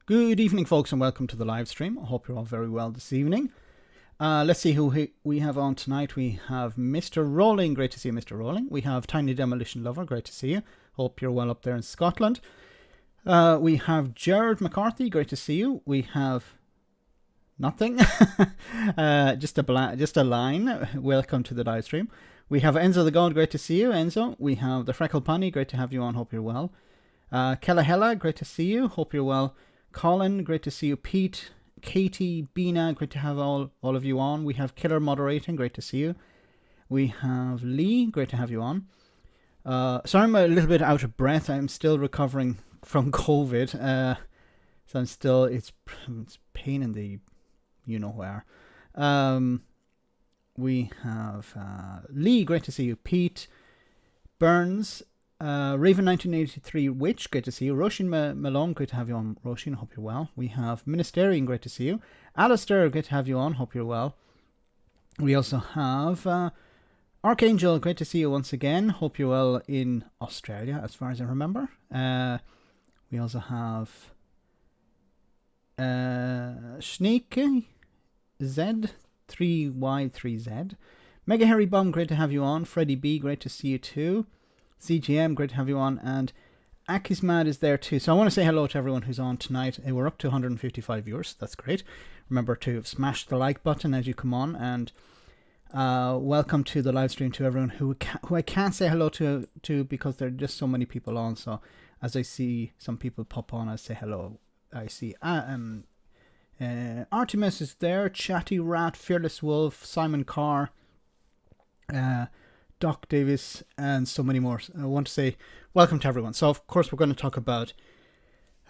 Good evening, folks, and welcome to the live stream. I hope you're all very well this evening. Let's see who we have on tonight. We have Mr. Rolling. Great to see you, Mr. Rolling. We have Tiny Demolition Lover. Great to see you. Hope you're well up there in Scotland. We have Jared McCarthy. Great to see you. We have nothing. just a line. Welcome to the live stream. We have Enzo the God. Great to see you, Enzo. We have the Freckle Pony. Great to have you on. Hope you're well. Kellahella. Great to see you. Hope you're well. Colin. Great to see you. Pete. Katie, Bina, great to have all of you on. We have Killer moderating, great to see you. We have Lee, great to have you on. Sorry, I'm a little bit out of breath. I'm still recovering from COVID. So I'm still, it's pain in the you know where. We have Lee, great to see you. Pete, Burns, Raven 1983 Witch, great to see you. Roshin Malone, great to have you on. Roshin, hope you're well. We have Ministerian, great to see you. Alistair, great to have you on. Hope you're well. We also have Archangel, great to see you once again. Hope you're well in Australia, as far as I remember. We also have Schneeke Z 3Y3Z. Mega Harry Bomb, great to have you on. Freddie B, great to see you too. CGM, great to have you on, and Akismad is there too. So I want to say hello to everyone who's on tonight. We're up to 155 viewers. That's great. Remember to smash the like button as you come on, and welcome to the live stream to everyone who I can't say hello to because there are just so many people on. So as I see some people pop on, I say hello. I see Artemis is there, Chatty Rat, Fearless Wolf, Simon Carr, Doc Davis, and so many more. I want to say welcome to everyone. So, of course, we're going to talk about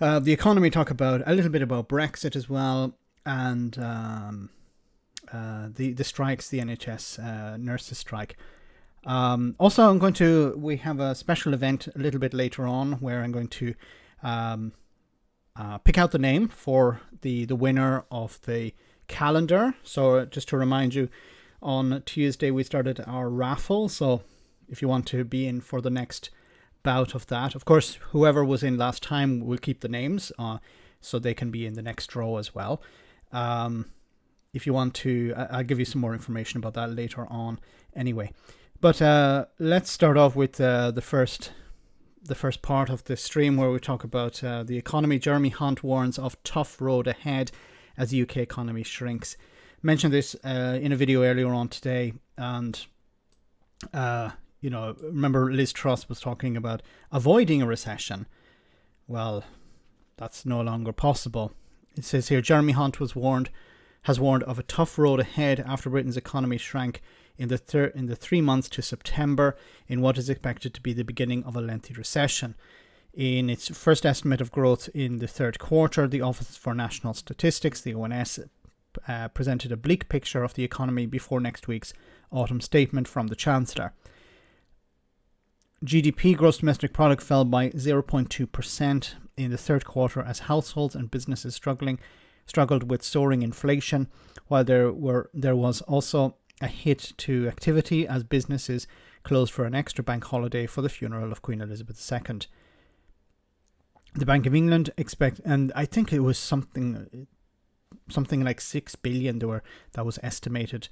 the economy, talk about a little bit about Brexit as well, and the strikes, the NHS nurses strike. Also, we have a special event a little bit later on where I'm going to pick out the name for the winner of the calendar. So, just to remind you, on Tuesday, we started our raffle, so if you want to be in for the next bout of that, of course, whoever was in last time will keep the names, so they can be in the next draw as well. If you want to, I'll give you some more information about that later on anyway. But let's start off with the first part of the stream where we talk about the economy. Jeremy Hunt warns of tough road ahead as the UK economy shrinks. Mentioned this in a video earlier on today, and remember Liz Truss was talking about avoiding a recession. Well, that's no longer possible. It says here, Jeremy Hunt has warned of a tough road ahead after Britain's economy shrank in the 3 months to September in what is expected to be the beginning of a lengthy recession. In its first estimate of growth in the third quarter, the Office for National Statistics, the ONS, presented a bleak picture of the economy before next week's autumn statement from the Chancellor. GDP, gross domestic product, fell by 0.2% in the third quarter as households and businesses struggled with soaring inflation, while there was also a hit to activity as businesses closed for an extra bank holiday for the funeral of Queen Elizabeth II. The Bank of England and I think it was something like 6 billion that was estimated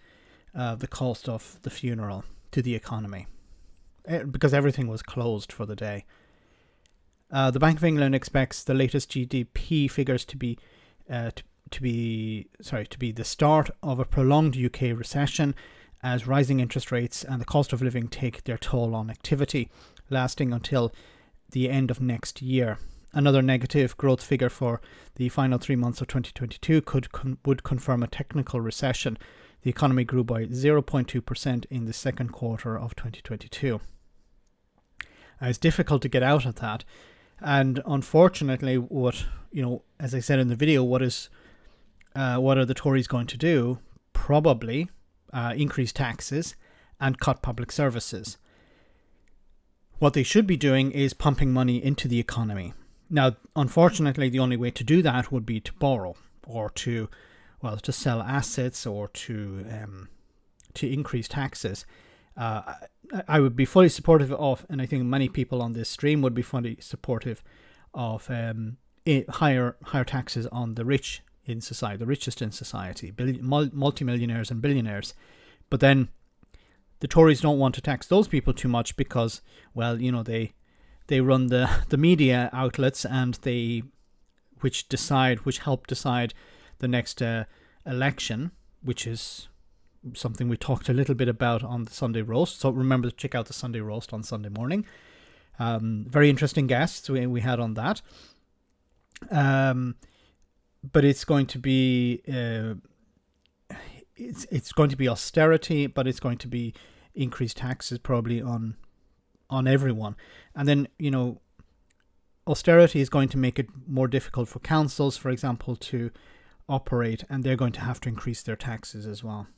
the cost of the funeral to the economy, because everything was closed for the day. The Bank of England expects the latest GDP figures to be the start of a prolonged UK recession as rising interest rates and the cost of living take their toll on activity, lasting until the end of next year. Another negative growth figure for the final 3 months of 2022 would confirm a technical recession. The economy grew by 0.2% in the second quarter of 2022. It's difficult to get out of that, and unfortunately, as I said in the video, what are the Tories going to do? Probably increase taxes and cut public services. What they should be doing is pumping money into the economy. Now, unfortunately, the only way to do that would be to borrow or to sell assets or to increase taxes. I would be fully supportive of, and I think many people on this stream would be fully supportive of higher taxes on the rich in society, the richest in society, multimillionaires and billionaires. But then the Tories don't want to tax those people too much because, well, they run the media outlets, and which help decide the next election, which is something we talked a little bit about on the Sunday roast. So remember to check out the Sunday roast on Sunday morning. Very interesting guests we had on that. But it's going to be it's going to be austerity, but it's going to be increased taxes probably on everyone. And then, austerity is going to make it more difficult for councils, for example, to operate, and they're going to have to increase their taxes as well.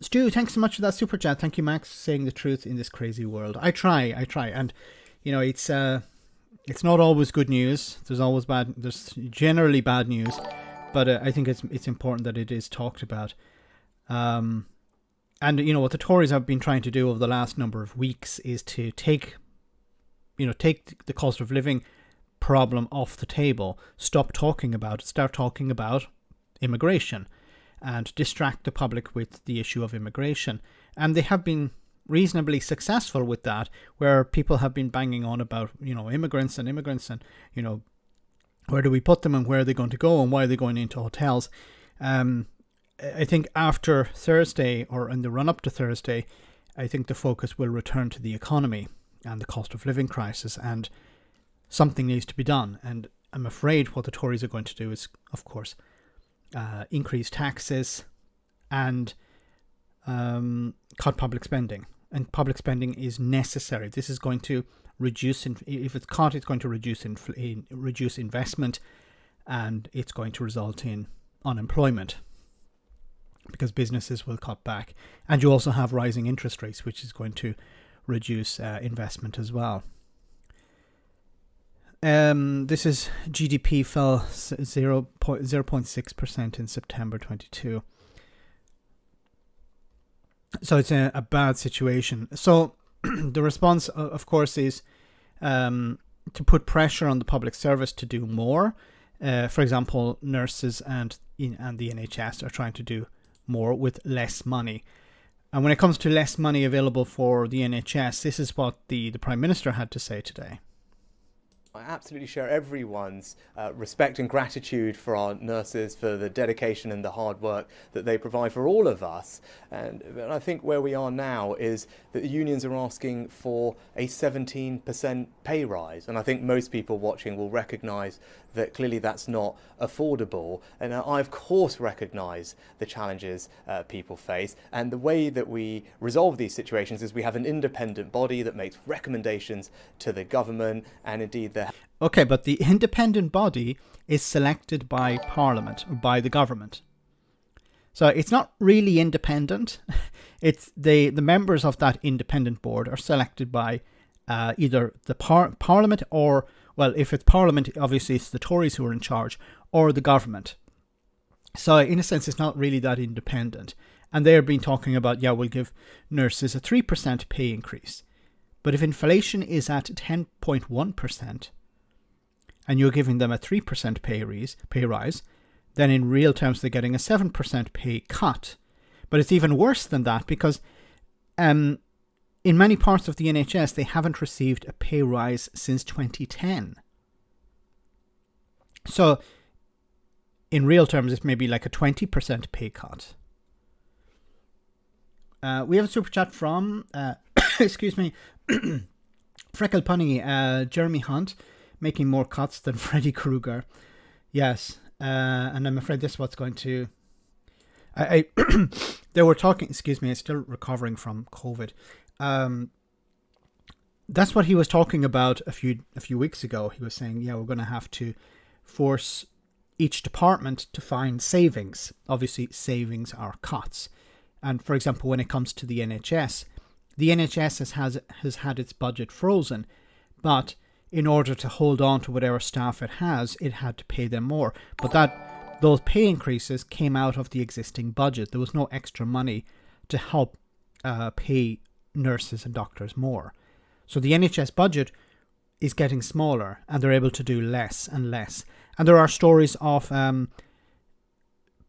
Stu, thanks so much for that super chat. Thank you, Max, saying the truth in this crazy world. I try, and it's not always good news. There's generally bad news, but I think it's important that it is talked about. And what the Tories have been trying to do over the last number of weeks is to take the cost of living problem off the table, stop talking about it, start talking about immigration, and distract the public with the issue of immigration. And they have been reasonably successful with that, where people have been banging on about, immigrants and, where do we put them and where are they going to go and why are they going into hotels. I think after Thursday, or in the run-up to Thursday, I think the focus will return to the economy and the cost of living crisis, and something needs to be done. And I'm afraid what the Tories are going to do is, of course, increase taxes and cut public spending. And public spending is necessary. This is going to reduce, if it's cut, it's going to reduce investment, and it's going to result in unemployment, because businesses will cut back. And you also have rising interest rates, which is going to reduce investment as well. This is GDP fell 0.6% in September 22. So it's a bad situation. So the response, of course, is to put pressure on the public service to do more. For example, nurses and the NHS are trying to do more with less money. And when it comes to less money available for the NHS, this is what the Prime Minister had to say today. I absolutely share everyone's respect and gratitude for our nurses, for the dedication and the hard work that they provide for all of us. And I think where we are now is that the unions are asking for a 17% pay rise. And I think most people watching will recognise that clearly that's not affordable. And I, of course, recognise the challenges people face. And the way that we resolve these situations is we have an independent body that makes recommendations to the government, and indeed the... Okay, but the independent body is selected by Parliament, or by the government. So it's not really independent. It's the members of that independent board are selected by either the Parliament, or, well, if it's Parliament, obviously it's the Tories who are in charge, or the government. So in a sense, it's not really that independent. And they've been talking about, we'll give nurses a 3% pay increase. But if inflation is at 10.1%, and you're giving them a 3% pay rise, then in real terms they're getting a 7% pay cut. But it's even worse than that, because in many parts of the NHS they haven't received a pay rise since 2010. So in real terms it's maybe like a 20% pay cut. We have a super chat from excuse me, Freckle Punny, Jeremy Hunt, making more cuts than Freddy Krueger. Yes, and I'm afraid this is what's going to... They were talking... Excuse me, I'm still recovering from COVID. That's what he was talking about a few weeks ago. He was saying, we're going to have to force each department to find savings. Obviously, savings are cuts. And for example, when it comes to the NHS has had its budget frozen, but in order to hold on to whatever staff it has, it had to pay them more. But those pay increases came out of the existing budget. There was no extra money to help pay nurses and doctors more. So the NHS budget is getting smaller, and they're able to do less and less. And there are stories of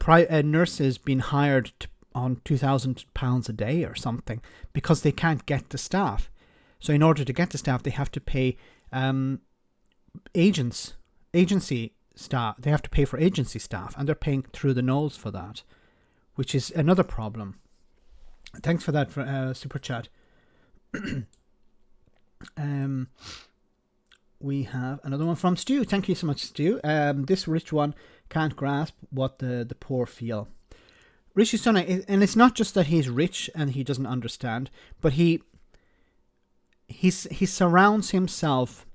nurses being hired on £2,000 a day or something because they can't get the staff. So in order to get the staff, they have to pay agency staff. They have to pay for agency staff, and they're paying through the nose for that, which is another problem. Thanks for that super chat. We have another one from Stu. Thank you so much, Stu. This rich one can't grasp what the poor feel. Rishi Sunak, and it's not just that he's rich and he doesn't understand, but he surrounds himself,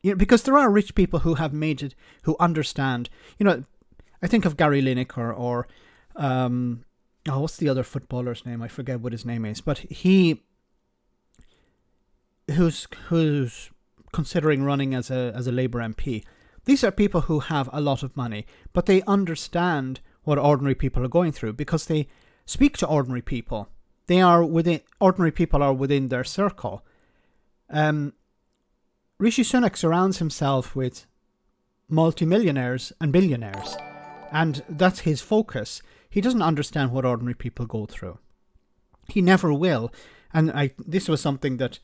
because there are rich people who have made it, who understand. I think of Gary Lineker or what's the other footballer's name? I forget what his name is, but who's considering running as a Labour MP. These are people who have a lot of money, but they understand what ordinary people are going through because they speak to ordinary people. Ordinary people are within their circle. Rishi Sunak surrounds himself with multimillionaires and billionaires, and that's his focus. He doesn't understand what ordinary people go through. He never will. And this was something that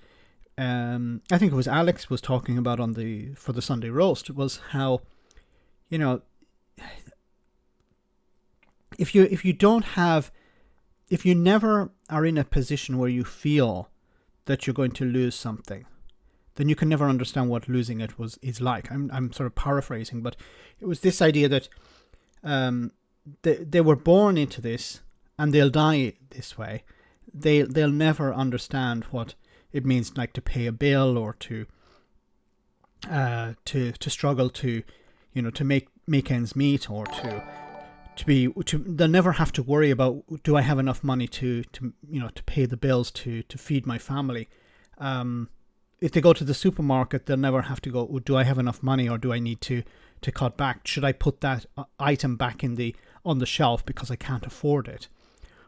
I think it was Alex was talking about for the Sunday roast, was how, if you never are in a position where you feel that you're going to lose something, then you can never understand what losing it is like. I'm sort of paraphrasing, but it was this idea that they were born into this and they'll die this way. They'll never understand what it means, like to pay a bill or to struggle to make ends meet, or they'll never have to worry about, do I have enough money to pay the bills to feed my family. If they go to the supermarket, they'll never have to go, do I have enough money, or do I need to cut back? Should I put that item back on the shelf because I can't afford it,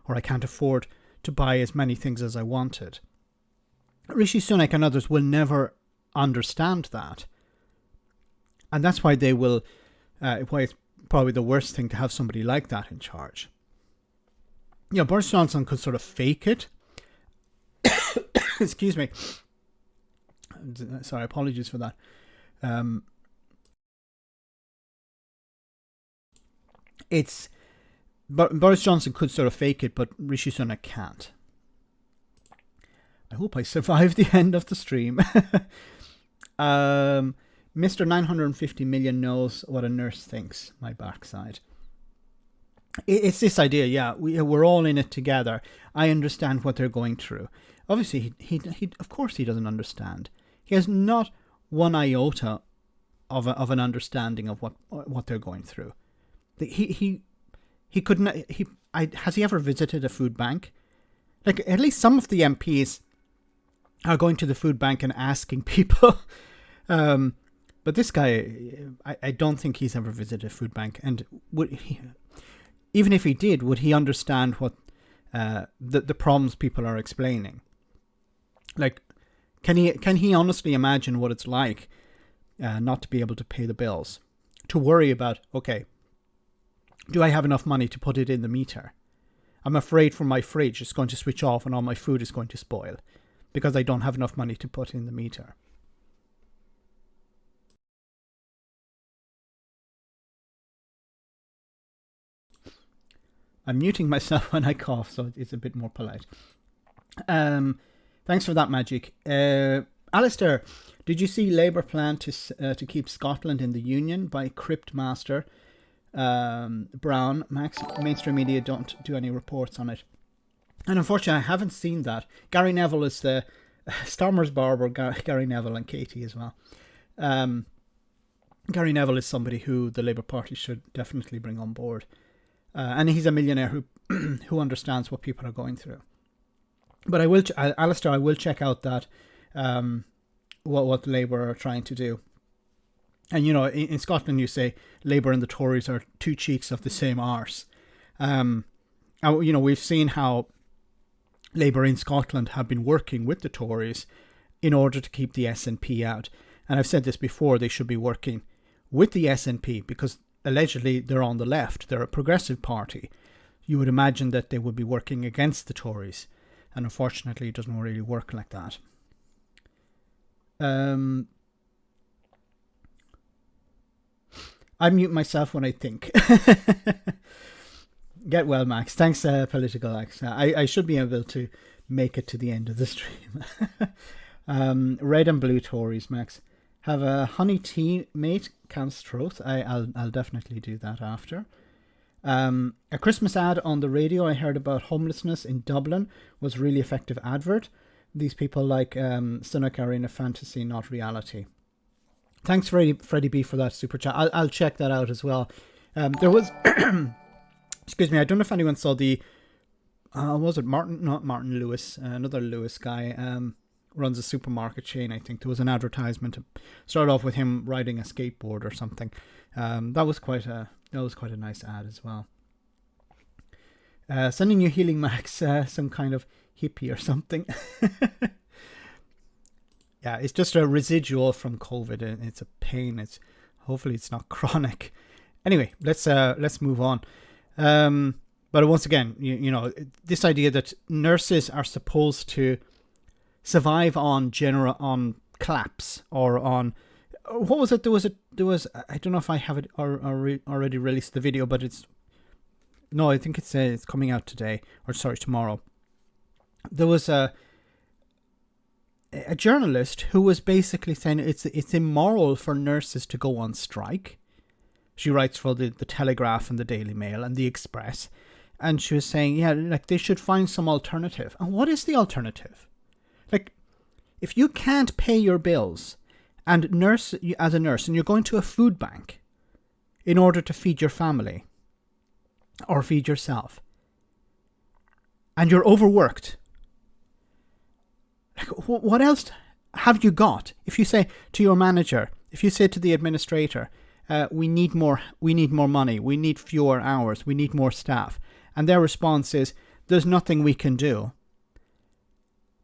or I can't afford to buy as many things as I wanted? Rishi Sunak and others will never understand that, and that's why they will. Why it's probably the worst thing to have somebody like that in charge. Boris Johnson could sort of fake it. Excuse me. Sorry, apologies for that. Boris Johnson could sort of fake it, but Rishi Sunak can't. I hope I survive the end of the stream. Mr. 950 million knows what a nurse thinks. My backside. It's this idea, we're all in it together. I understand what they're going through. Obviously, he of course he doesn't understand. He has not one iota of an understanding of what they're going through. He couldn't. Has he ever visited a food bank? Like, at least some of the MPs are going to the food bank and asking people. But this guy, I don't think he's ever visited a food bank. And even if he did, would he understand what the problems people are explaining? Like, can he honestly imagine what it's like not to be able to pay the bills? To worry about, okay, do I have enough money to put it in the meter? I'm afraid for my fridge it's going to switch off and all my food is going to spoil because I don't have enough money to put in the meter. I'm muting myself when I cough, so it's a bit more polite. Thanks for that, Magic. Alistair, did you see Labour plan to keep Scotland in the Union by Crypt Master Brown? Mainstream media don't do any reports on it. And unfortunately, I haven't seen that. Gary Neville is the Stormer's barber, Gary Neville, and Katie as well. Gary Neville is somebody who the Labour Party should definitely bring on board. And he's a millionaire who understands what people are going through. But Alistair, I will check out that what Labour are trying to do. And in Scotland, you say Labour and the Tories are two cheeks of the same arse. We've seen how Labour in Scotland have been working with the Tories in order to keep the SNP out. And I've said this before, they should be working with the SNP because allegedly they're on the left. They're a progressive party. You would imagine that they would be working against the Tories. And unfortunately, it doesn't really work like that. I mute myself when I think. Get well, Max. Thanks, Political Axe. I should be able to make it to the end of the stream. Red and blue Tories, Max. Have a honey tea, mate. Can't throat. I'll definitely do that after. A Christmas ad on the radio I heard about homelessness in Dublin was really effective advert. These people like Sunak are in a fantasy, not reality. Thanks, Freddie B, for that super chat. I'll check that out as well. There was... excuse me, I don't know if anyone saw the... was it Martin? Not Martin Lewis. Another Lewis guy. Runs a supermarket chain, I think. There was an advertisement to start off with him riding a skateboard or something. That was quite a nice ad as well. Sending you healing, Max. Some kind of hippie or something. Yeah, it's just a residual from COVID, and it's a pain. Hopefully it's not chronic. Anyway, let's move on. But once again, you know, this idea that nurses are supposed to survive on claps or on, what was it? There was I don't know if I have it already released the video, but I think it's coming out today, or sorry, tomorrow. There was a journalist who was basically saying it's immoral for nurses to go on strike. She writes for the Telegraph and the Daily Mail and the Express, and she was saying, yeah, like they should find some alternative. And what is the alternative? Like, if you can't pay your bills and as a nurse, and you're going to a food bank in order to feed your family or feed yourself, and you're overworked, like, what else have you got? If you say to your manager, if you say to the administrator, we need more money, we need fewer hours, we need more staff, and their response is, there's nothing we can do,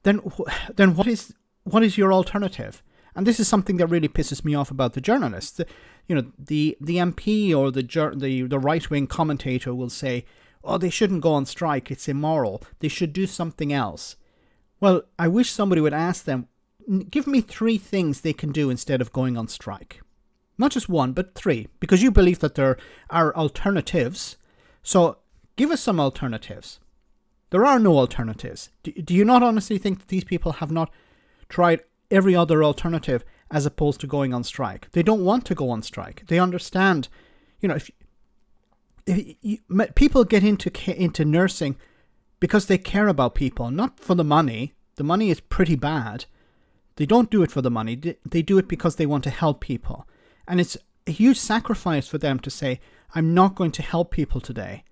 then what is your alternative? And this is something that really pisses me off about the journalists. The MP or the right-wing commentator will say, oh, they shouldn't go on strike, it's immoral, they should do something else. Well, I wish somebody would ask them, give me 3 things they can do instead of going on strike. Not just 1, but 3, because you believe that there are alternatives. So give us some alternatives. There are no alternatives. Do you not honestly think that these people have not tried every other alternative as opposed to going on strike? They don't want to go on strike. They understand, if people get into nursing because they care about people, not for the money. The money is pretty bad. They don't do it for the money. They do it because they want to help people. And it's a huge sacrifice for them to say, I'm not going to help people today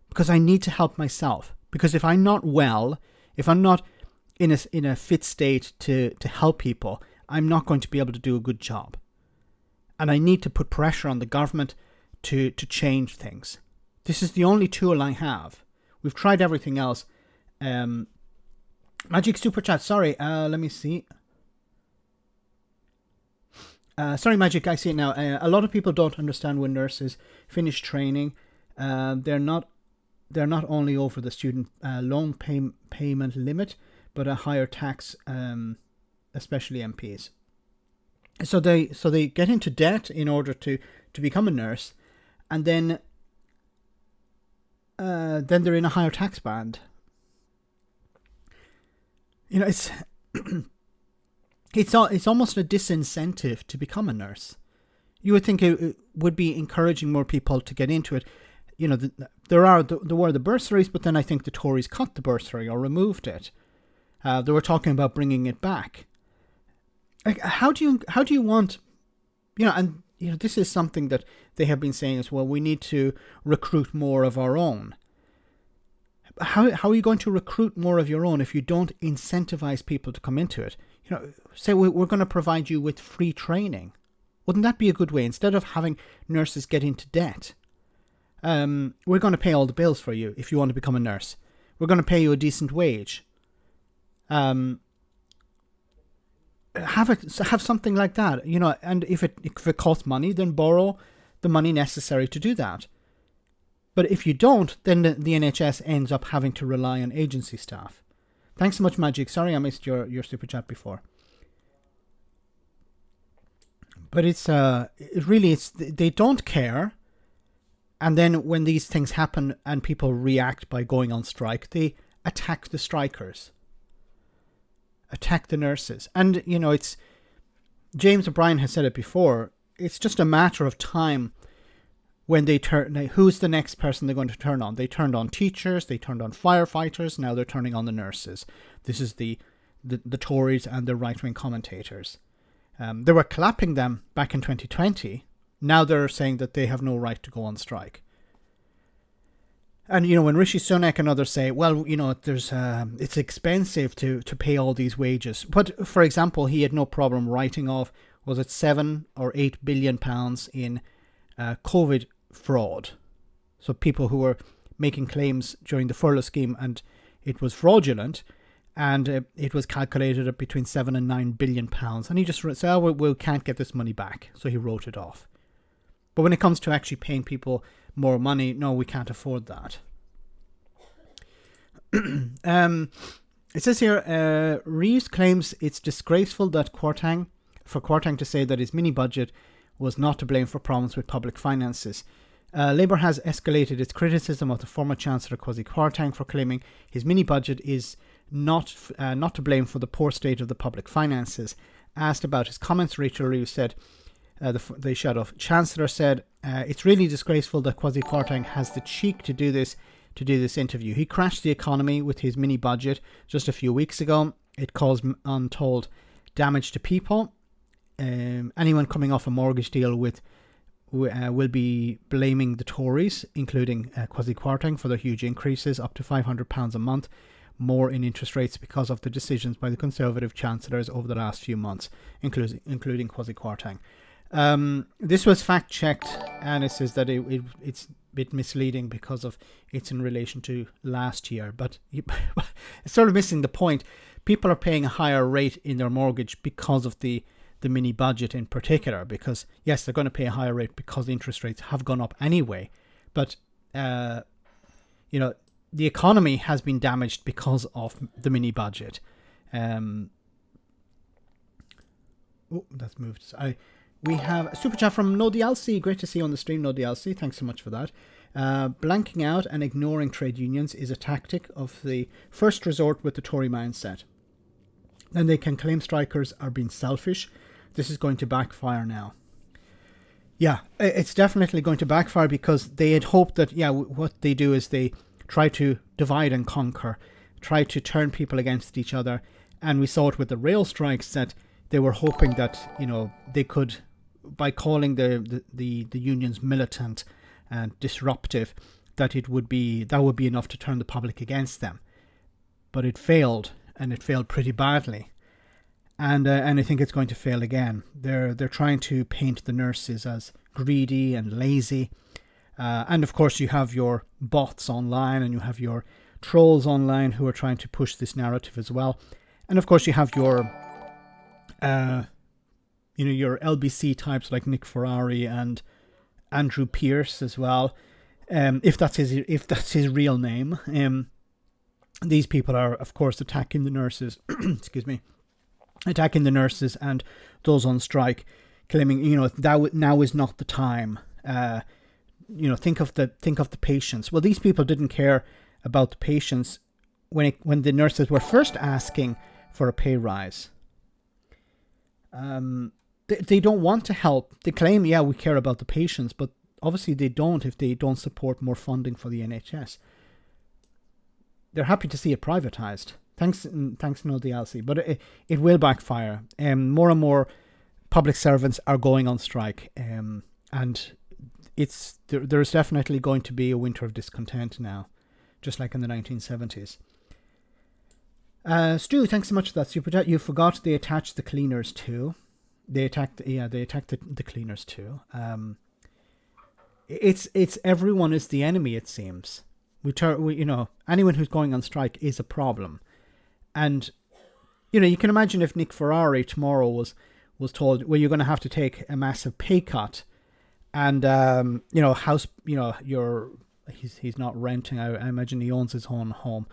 because I need to help myself. Because if I'm not well, if I'm not in a fit state to help people, I'm not going to be able to do a good job. And I need to put pressure on the government to change things. This is the only tool I have. We've tried everything else. Magic Super Chat, sorry, let me see. Sorry, Magic, I see it now. A lot of people don't understand when nurses finish training. They're not only over the student loan payment limit, but a higher tax, especially MPs. So they get into debt in order to become a nurse, and then they're in a higher tax band. It's it's almost a disincentive to become a nurse. You would think it would be encouraging more people to get into it. There were the bursaries, but then I think the Tories cut the bursary or removed it. They were talking about bringing it back. Like, how do you want, this is something that they have been saying as well. We need to recruit more of our own. How are you going to recruit more of your own if you don't incentivize people to come into it? Say we're going to provide you with free training. Wouldn't that be a good way? Instead of having nurses get into debt, we're going to pay all the bills for you if you want to become a nurse. We're going to pay you a decent wage. have something like that, and if it costs money, then borrow the money necessary to do that. But if you don't, then the NHS ends up having to rely on agency staff. Thanks so much, Magic. Sorry I missed your super chat before. But it's they don't care. And then when these things happen and people react by going on strike, they attack the strikers, attack the nurses. And, it's James O'Brien has said it before. It's just a matter of time when they turn. Who's the next person they're going to turn on? They turned on teachers, they turned on firefighters, now they're turning on the nurses. This is the Tories and the right-wing commentators. They were clapping them back in 2020. Now they're saying that they have no right to go on strike. And, when Rishi Sunak and others say, well, there's it's expensive to pay all these wages. But, for example, he had no problem writing off, was it 7 or 8 billion pounds in COVID fraud. So people who were making claims during the furlough scheme and it was fraudulent, and it was calculated at between 7 and 9 billion pounds. And he just said, oh, we can't get this money back. So he wrote it off. But when it comes to actually paying people more money, no, we can't afford that. It says here, Reeves claims it's disgraceful that for Kwarteng to say that his mini budget was not to blame for problems with public finances. Labour has escalated its criticism of the former Chancellor Kwasi Kwarteng for claiming his mini budget is not to blame for the poor state of the public finances. Asked about his comments, Rachel Reeves said, the shadow Chancellor said, it's really disgraceful that Kwasi Kwarteng has the cheek to do this interview. He crashed the economy with his mini budget just a few weeks ago. It caused untold damage to people. Anyone coming off a mortgage deal will be blaming the Tories, including Kwasi Kwarteng, for their huge increases, up to £500 a month more in interest rates because of the decisions by the Conservative Chancellors over the last few months, including Kwasi Kwarteng. This was fact-checked, and it says that it's a bit misleading because of it's in relation to last year. But it's sort of missing the point. People are paying a higher rate in their mortgage because of the mini budget in particular, because, yes, they're going to pay a higher rate because interest rates have gone up anyway. But, the economy has been damaged because of the mini budget. That's moved. We have a super chat from No DLC. Great to see you on the stream, No DLC. Thanks so much for that. Blanking out and ignoring trade unions is a tactic of the first resort with the Tory mindset. Then they can claim strikers are being selfish. This is going to backfire now. Yeah, it's definitely going to backfire because they had hoped that, what they do is they try to divide and conquer, try to turn people against each other. And we saw it with the rail strikes that they were hoping that, they could, by calling the unions militant and disruptive, that would be enough to turn the public against them. But it failed, and it failed pretty badly. And I think it's going to fail again. They're trying to paint the nurses as greedy and lazy. And of course you have your bots online and you have your trolls online who are trying to push this narrative as well. And of course you have your your LBC types like Nick Ferrari and Andrew Pierce as well. If that's his real name. These people are of course attacking the nurses. Excuse me. Attacking the nurses and those on strike, claiming that now is not the time. Think of the patients. Well, these people didn't care about the patients when the nurses were first asking for a pay rise. They don't want to help. They claim, we care about the patients, but obviously they don't if they don't support more funding for the NHS. They're happy to see it privatised. Thanks, no DLC, but it will backfire. More and more public servants are going on strike, and there's definitely going to be a winter of discontent now, just like in the 1970s. Stu, thanks so much for that super chat. You forgot they attached the cleaners too. They attacked the cleaners too. It's everyone is the enemy. It seems anyone who's going on strike is a problem. And, You can imagine if Nick Ferrari tomorrow was told, well, you're going to have to take a massive pay cut, and house, he's not renting out. I imagine he owns his own home,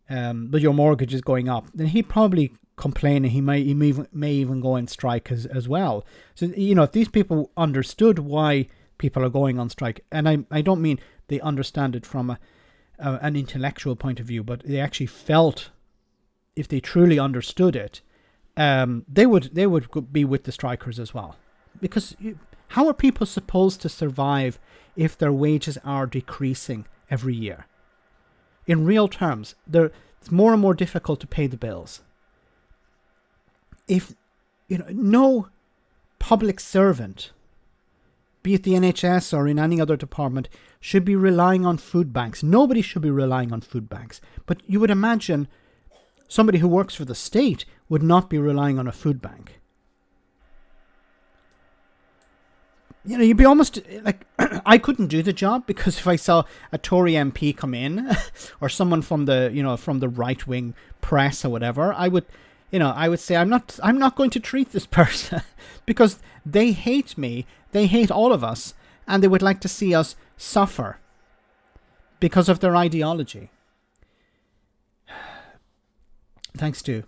but your mortgage is going up. Then he'd probably complain, and he may even go on strike as well. So if these people understood why people are going on strike, and I don't mean they understand it from an intellectual point of view, but they actually felt, if they truly understood it, they would be with the strikers as well. Because how are people supposed to survive if their wages are decreasing every year? In real terms, it's more and more difficult to pay the bills. If no public servant, be it the NHS or in any other department, should be relying on food banks. Nobody should be relying on food banks. But you would imagine somebody who works for the state would not be relying on a food bank. You'd be almost like, I couldn't do the job, because if I saw a Tory MP come in or someone from the right wing press or whatever, I would say, I'm not going to treat this person because they hate me. They hate all of us, and they would like to see us suffer because of their ideology. Thanks to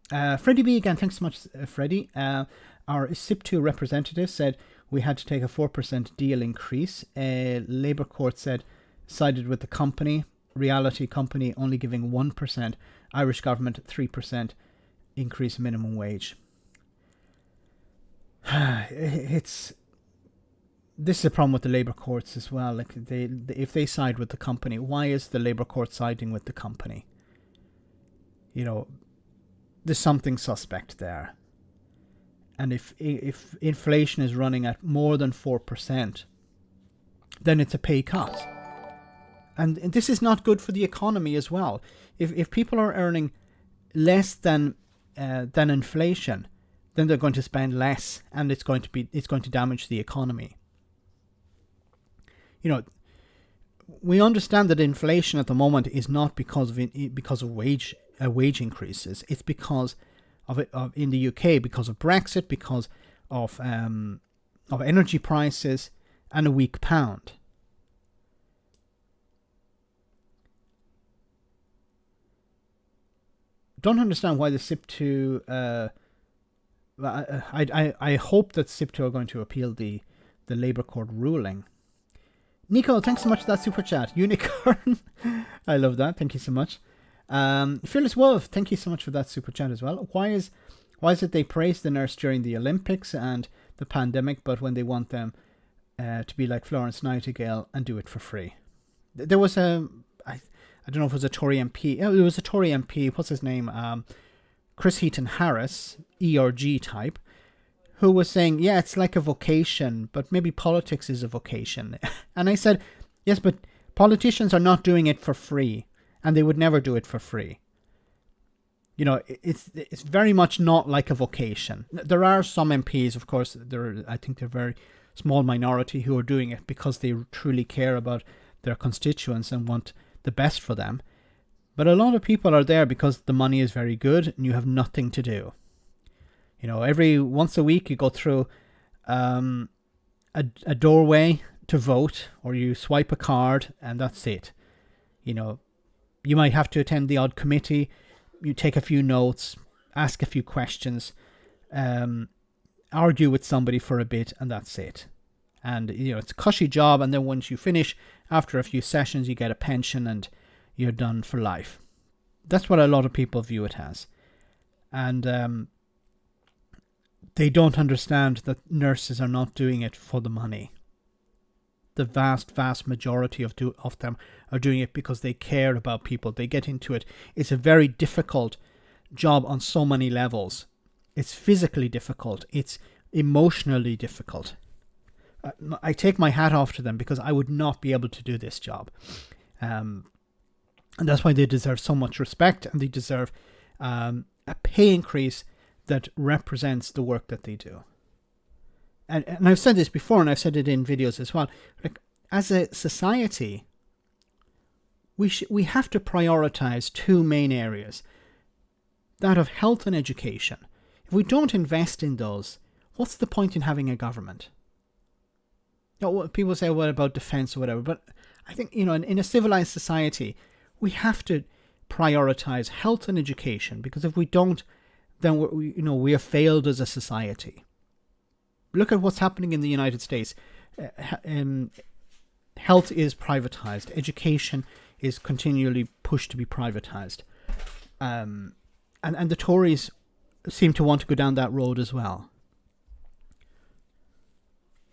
Freddie B again. Thanks so much, Freddie. Our SIP2 representative said we had to take a 4% deal increase. Labour court sided with the company. Reality company only giving 1%. Irish government 3% increase minimum wage. This is a problem with the Labour courts as well. Like if they side with the company, why is the Labour court siding with the company? There's something suspect there. And if inflation is running at more than 4%, then it's a pay cut. And this is not good for the economy as well. If people are earning less than inflation, then they're going to spend less, and it's going to damage the economy. We understand that inflation at the moment is not because of wage increases. It's because of in the UK, because of Brexit, because of energy prices and a weak pound. Don't understand why the SIP2. I hope that SIP2 are going to appeal the Labour Court ruling. Nico, thanks so much for that super chat. Unicorn, I love that. Thank you so much. Fearless Wolf, thank you so much for that super chat as well. Why is it they praise the nurse during the Olympics and the pandemic, but when they want them to be like Florence Nightingale and do it for free? There was I don't know if it was a Tory MP. It was a Tory MP. What's his name? Chris Heaton Harris, ERG type, who was saying, yeah, it's like a vocation, but maybe politics is a vocation. And I said, yes, but politicians are not doing it for free, and they would never do it for free. It's very much not like a vocation. There are some MPs, of course, I think they're a very small minority who are doing it because they truly care about their constituents and want the best for them. But a lot of people are there because the money is very good and you have nothing to do. Every once a week you go through a doorway to vote, or you swipe a card, and that's it. You might have to attend the odd committee, you take a few notes, ask a few questions, argue with somebody for a bit, and that's it. And it's a cushy job, and then once you finish, after a few sessions, you get a pension and you're done for life. That's what a lot of people view it as. And they don't understand that nurses are not doing it for the money. The vast majority of them are doing it because they care about people. They get into it. It's a very difficult job on so many levels. It's physically difficult. It's emotionally difficult. I take my hat off to them because I would not be able to do this job. And that's why they deserve so much respect, and they deserve a pay increase that represents the work that they do. And I've said this before, and I've said it in videos as well. Like, as a society, we have to prioritize two main areas. that of health and education, if we don't invest in those, what's the point in having a government? People say, what about defense or whatever? But I think, in a civilized society, we have to prioritize health and education, because if we don't, then we have failed as a society. Look at what's happening in the United States. Health is privatized. Education is continually pushed to be privatized. And the Tories seem to want to go down that road as well.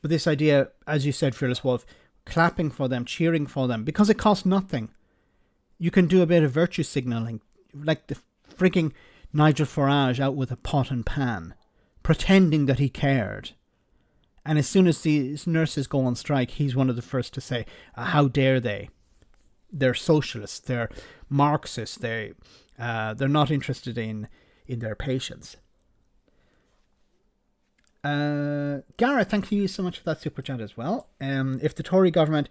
But this idea, as you said, Fearless Wolf, clapping for them, cheering for them, because it costs nothing. You can do a bit of virtue signalling, like the freaking Nigel Farage out with a pot and pan, pretending that he cared. And as soon as these nurses go on strike, he's one of the first to say, how dare they? They're socialists, they're Marxists, they're not interested in their patients. Gareth, thank you so much for that super chat as well. If the Tory government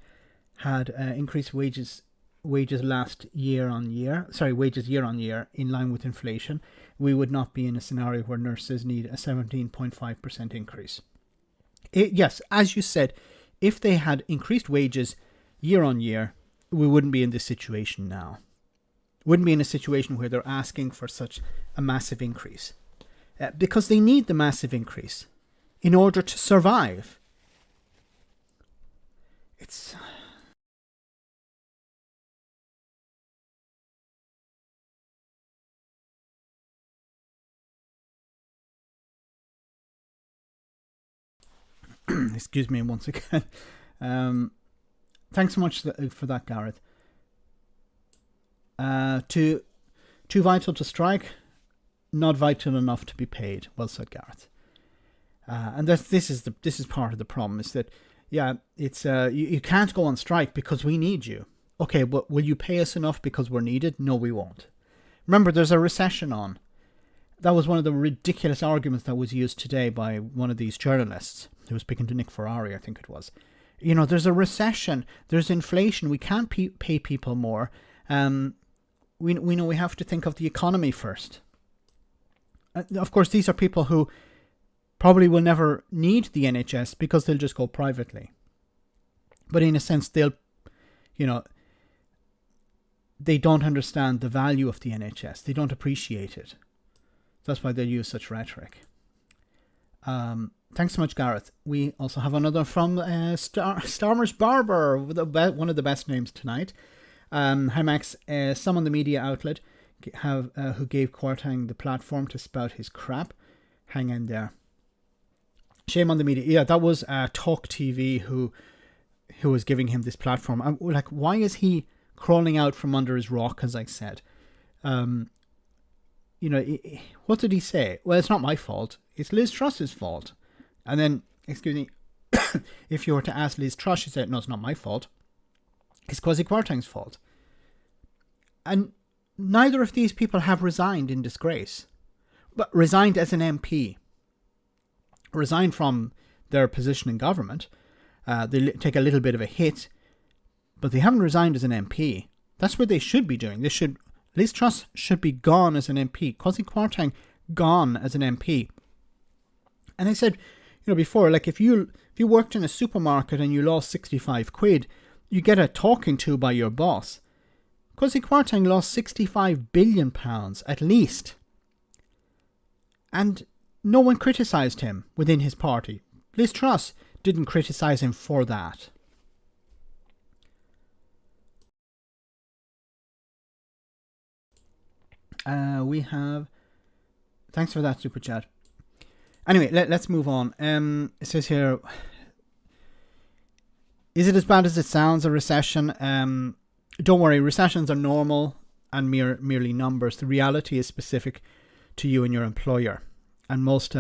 had increased wages year on year in line with inflation, we would not be in a scenario where nurses need a 17.5% increase. Yes, as you said, if they had increased wages year on year, we wouldn't be in this situation now. Wouldn't be in a situation where they're asking for such a massive increase. Because they need the massive increase in order to survive. It's... Excuse me once again. Thanks so much for that, Gareth. Too vital to strike, not vital enough to be paid. Well said, Gareth. And this is part of the problem, is that it's you can't go on strike because we need you. Okay, but will you pay us enough because we're needed? No, we won't. Remember, there's a recession on. That was one of the ridiculous arguments that was used today by one of these journalists who was speaking to Nick Ferrari, I think it was. There's a recession, there's inflation, we can't pay people more. We know we have to think of the economy first. Of course, these are people who probably will never need the NHS because they'll just go privately. But in a sense, they don't understand the value of the NHS. They don't appreciate it. That's why they use such rhetoric. Thanks so much, Gareth. We also have another from Starmer's Barber, one of the best names tonight. Hi, Max. Some on the media outlet who gave Kwarteng the platform to spout his crap. Hang in there. Shame on the media. Yeah, that was Talk TV who was giving him this platform. I'm like, why is he crawling out from under his rock, as I said? What did he say? Well, it's not my fault. It's Liz Truss's fault. And then, excuse me, if you were to ask Liz Truss, she said, no, it's not my fault. It's Kwasi Kwarteng's fault. And neither of these people have resigned in disgrace, but resigned as an MP. Resigned from their position in government. They take a little bit of a hit, but they haven't resigned as an MP. That's what they should be doing. Liz Truss should be gone as an MP. Kwasi Kwarteng gone as an MP. And I said, before, like if you worked in a supermarket and you lost 65 quid, you get a talking to by your boss. Kwasi Kwarteng lost £65 billion at least. And no one criticised him within his party. Liz Truss didn't criticise him for that. We have... Thanks for that super chat. Anyway, let's move on. It says here... Is it as bad as it sounds, a recession? Don't worry, recessions are normal and merely numbers. The reality is specific to you and your employer. And most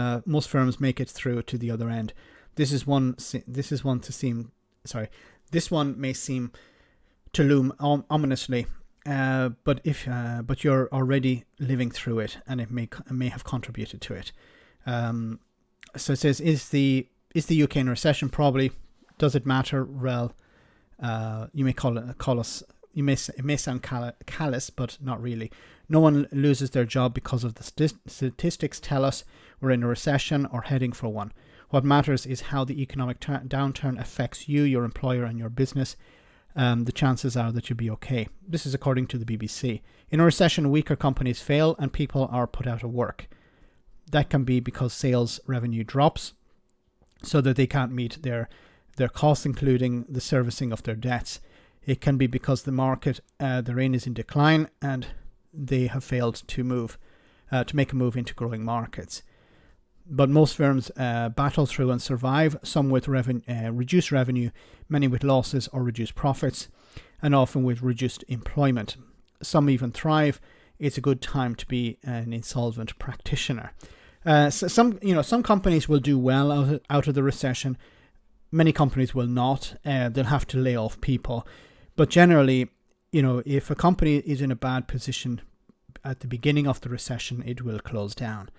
firms make it through to the other end. This one may seem to loom ominously. But you're already living through it, and it may have contributed to it. So it says, is the UK in recession? Probably. Does it matter? Well, you may call us it may sound callous, but not really. No one loses their job because of the statistics tell us we're in a recession or heading for one. What matters is how the economic downturn affects you, your employer, and your business. The chances are that you'll be okay. This is according to the BBC. In a recession, weaker companies fail and people are put out of work. That can be because sales revenue drops so that they can't meet their costs, including the servicing of their debts. It can be because the market they're in is in decline and they have failed to make a move into growing markets. But most firms battle through and survive, some with reduced revenue, many with losses or reduced profits, and often with reduced employment. Some even thrive. It's a good time to be an insolvent practitioner. So some companies will do well out of the recession. Many companies will not. They'll have to lay off people. But generally, if a company is in a bad position at the beginning of the recession, it will close down.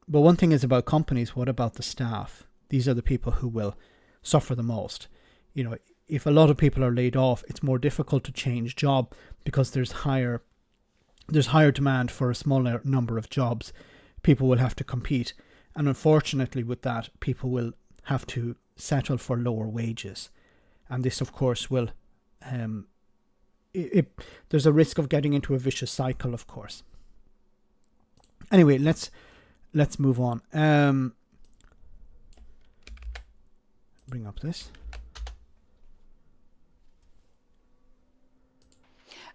But one thing is about companies, what about the staff? These are the people who will suffer the most. If a lot of people are laid off, it's more difficult to change job because there's higher demand for a smaller number of jobs. People will have to compete. And unfortunately with that, people will have to settle for lower wages. And this, of course, will... there's a risk of getting into a vicious cycle, of course. Anyway, let's move on. Bring up this.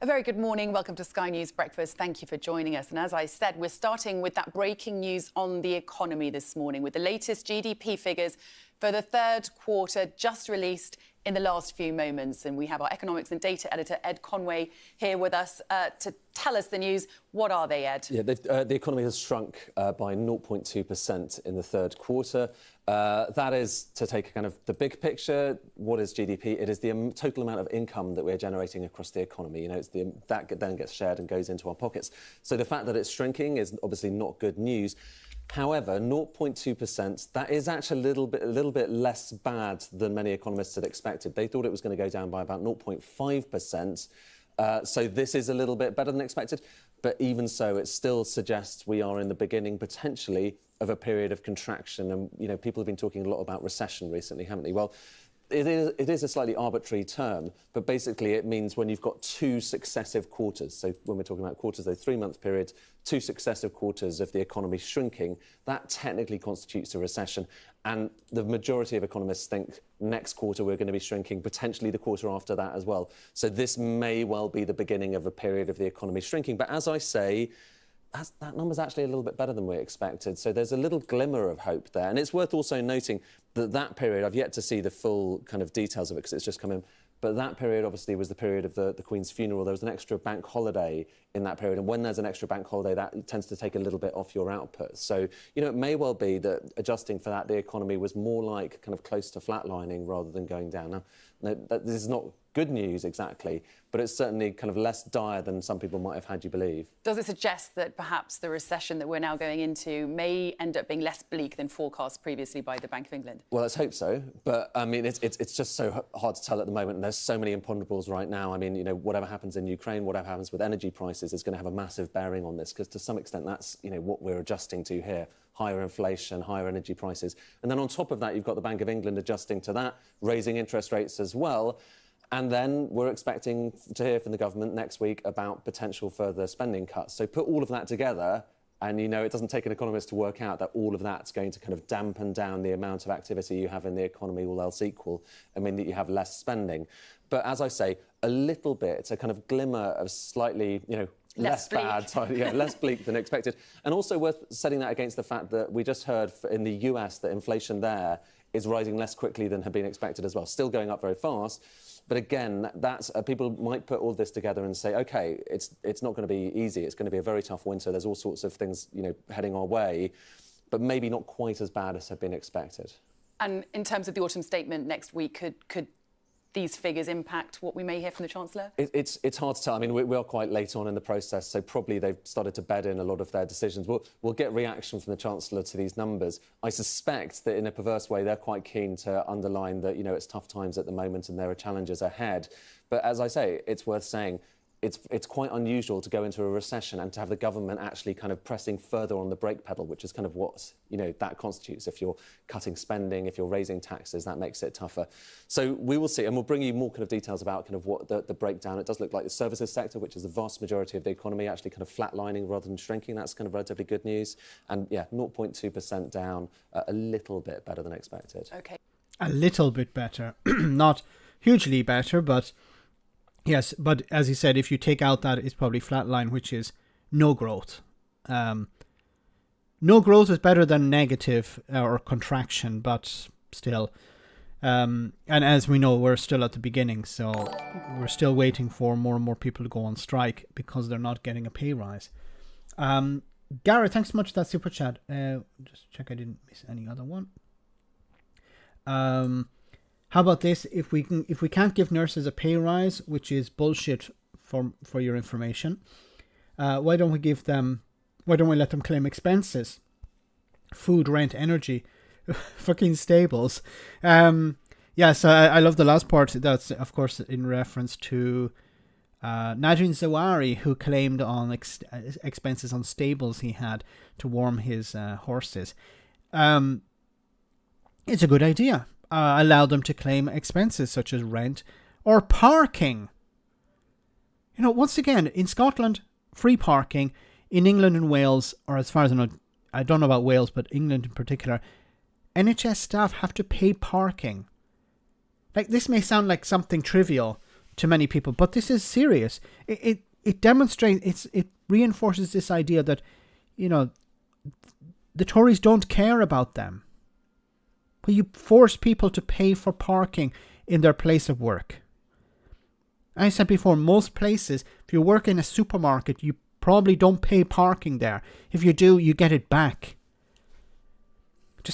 A very good morning. Welcome to Sky News Breakfast. Thank you for joining us. And as I said, we're starting with that breaking news on the economy this morning with the latest GDP figures for the third quarter just released in the last few moments. And we have our economics and data editor, Ed Conway, here with us to tell us the news. What are they, Ed? Yeah, the economy has shrunk by 0.2% in the third quarter. That is, to take kind of the big picture, what is GDP? It is the total amount of income that we're generating across the economy. It's that then gets shared and goes into our pockets. So the fact that it's shrinking is obviously not good news. However, 0.2%, that is actually a little bit less bad than many economists had expected. They thought it was going to go down by about 0.5%. So this is a little bit better than expected. But even so, it still suggests we are in the beginning, potentially, of a period of contraction. And, people have been talking a lot about recession recently, haven't they? Well, it is a slightly arbitrary term, but basically it means when you've got two successive quarters, so when we're talking about quarters, those 3-month periods, two successive quarters of the economy shrinking, that technically constitutes a recession. And the majority of economists think next quarter we're going to be shrinking, potentially the quarter after that as well. So this may well be the beginning of a period of the economy shrinking. But as I say, that number's actually a little bit better than we expected. So there's a little glimmer of hope there. And it's worth also noting that period, I've yet to see the full kind of details of it because it's just come in, but that period obviously was the period of the Queen's funeral. There was an extra bank holiday in that period. And when there's an extra bank holiday, that tends to take a little bit off your output. So, it may well be that adjusting for that, the economy was more like kind of close to flatlining rather than going down. Now, this is not good news exactly, but it's certainly kind of less dire than some people might have had you believe. Does it suggest that perhaps the recession that we're now going into may end up being less bleak than forecast previously by the Bank of England? Well, let's hope so. But, I mean, it's just so hard to tell at the moment. And there's so many imponderables right now. I mean, whatever happens in Ukraine, whatever happens with energy prices is going to have a massive bearing on this because to some extent that's, what we're adjusting to here. Higher inflation, higher energy prices. And then on top of that, you've got the Bank of England adjusting to that, raising interest rates as well. And then we're expecting to hear from the government next week about potential further spending cuts. So put all of that together and, it doesn't take an economist to work out that all of that's going to kind of dampen down the amount of activity you have in the economy, all else equal, and mean that you have less spending. But as I say, a little bit, it's a kind of glimmer of slightly, less bad, less bleak than expected. And also worth setting that against the fact that we just heard in the US that inflation there is rising less quickly than had been expected as well, still going up very fast. But again, that's people might put all this together and say, OK, it's not going to be easy. It's going to be a very tough winter. There's all sorts of things, heading our way, but maybe not quite as bad as had been expected. And in terms of the autumn statement next week, could these figures impact what we may hear from the Chancellor? It's hard to tell. I mean, we are quite late on in the process, so probably they've started to bed in a lot of their decisions. We'll get reaction from the Chancellor to these numbers. I suspect that in a perverse way, they're quite keen to underline that, it's tough times at the moment and there are challenges ahead. But as I say, it's worth saying, it's quite unusual to go into a recession and to have the government actually kind of pressing further on the brake pedal, which is kind of what, that constitutes. If you're cutting spending, if you're raising taxes, that makes it tougher. So we will see, and we'll bring you more kind of details about kind of what the breakdown. It does look like the services sector, which is the vast majority of the economy, actually kind of flatlining rather than shrinking. That's kind of relatively good news. And yeah, 0.2% down, a little bit better than expected. Okay. A little bit better. Not hugely better, but... Yes, but as you said, if you take out that, it's probably flatline, which is no growth. No growth is better than negative or contraction, but still. And as we know, we're still at the beginning, so we're still waiting for more and more people to go on strike because they're not getting a pay rise. Gareth, thanks so much for that super chat. Just check I didn't miss any other one. How about this? If we can't give nurses a pay rise, which is bullshit for your information, why don't we let them claim expenses? Food, rent, energy, fucking stables. Yes, I love the last part. That's of course in reference to Najin Zawari, who claimed on expenses on stables he had to warm his horses. It's a good idea. Allow them to claim expenses such as rent or parking. Once again, in Scotland, free parking. In England and Wales, or as far as I don't know about Wales, but England in particular, NHS staff have to pay parking. Like, this may sound like something trivial to many people, but this is serious. It demonstrates, it reinforces this idea that, the Tories don't care about them. But you force people to pay for parking in their place of work. I said before, most places, if you work in a supermarket, you probably don't pay parking there. If you do, you get it back.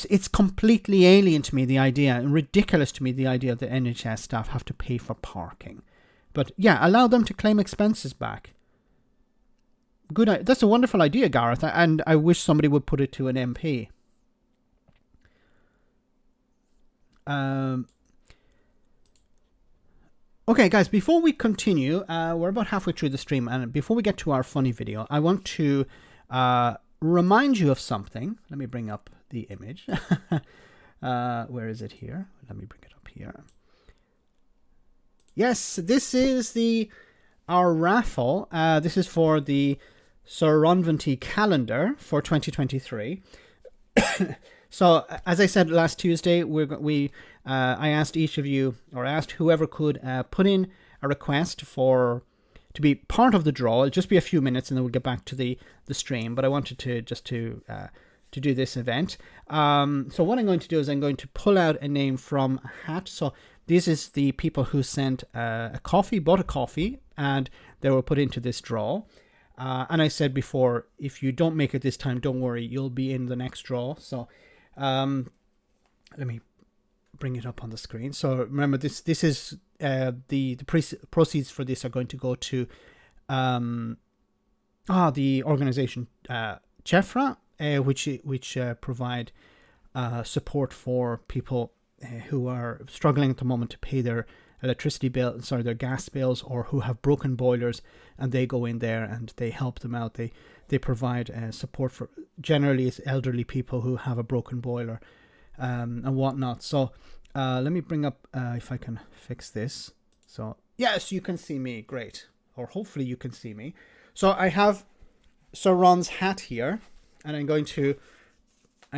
It's completely alien to me, the idea, and ridiculous to me, the idea that NHS staff have to pay for parking. But yeah, allow them to claim expenses back. Good. That's a wonderful idea, Gareth, and I wish somebody would put it to an MP. Okay, guys, before we continue, we're about halfway through the stream, and before we get to our funny video, I want to remind you of something. Let me bring up the image. Where is it here? Let me bring it up here. Yes, this is our raffle. This is for the Sir Ronventy calendar for 2023. So, as I said last Tuesday, I asked each of you, or asked whoever could, put in a request to be part of the draw. It'll just be a few minutes, and then we'll get back to the stream. But I wanted to do this event. So what I'm going to do is I'm going to pull out a name from a hat. So this is the people who sent bought a coffee, and they were put into this draw. And I said before, if you don't make it this time, don't worry, you'll be in the next draw. So let me bring it up on the screen. So remember, this is the proceeds for this are going to go to the organization Chefra, which provide support for people who are struggling at the moment to pay their their gas bills, or who have broken boilers, and they go in there and they help them out. They provide support for, generally it's elderly people who have a broken boiler and whatnot. So let me bring up, if I can fix this. So yes, you can see me, great, or hopefully you can see me. So I have Sir Ron's hat here, and I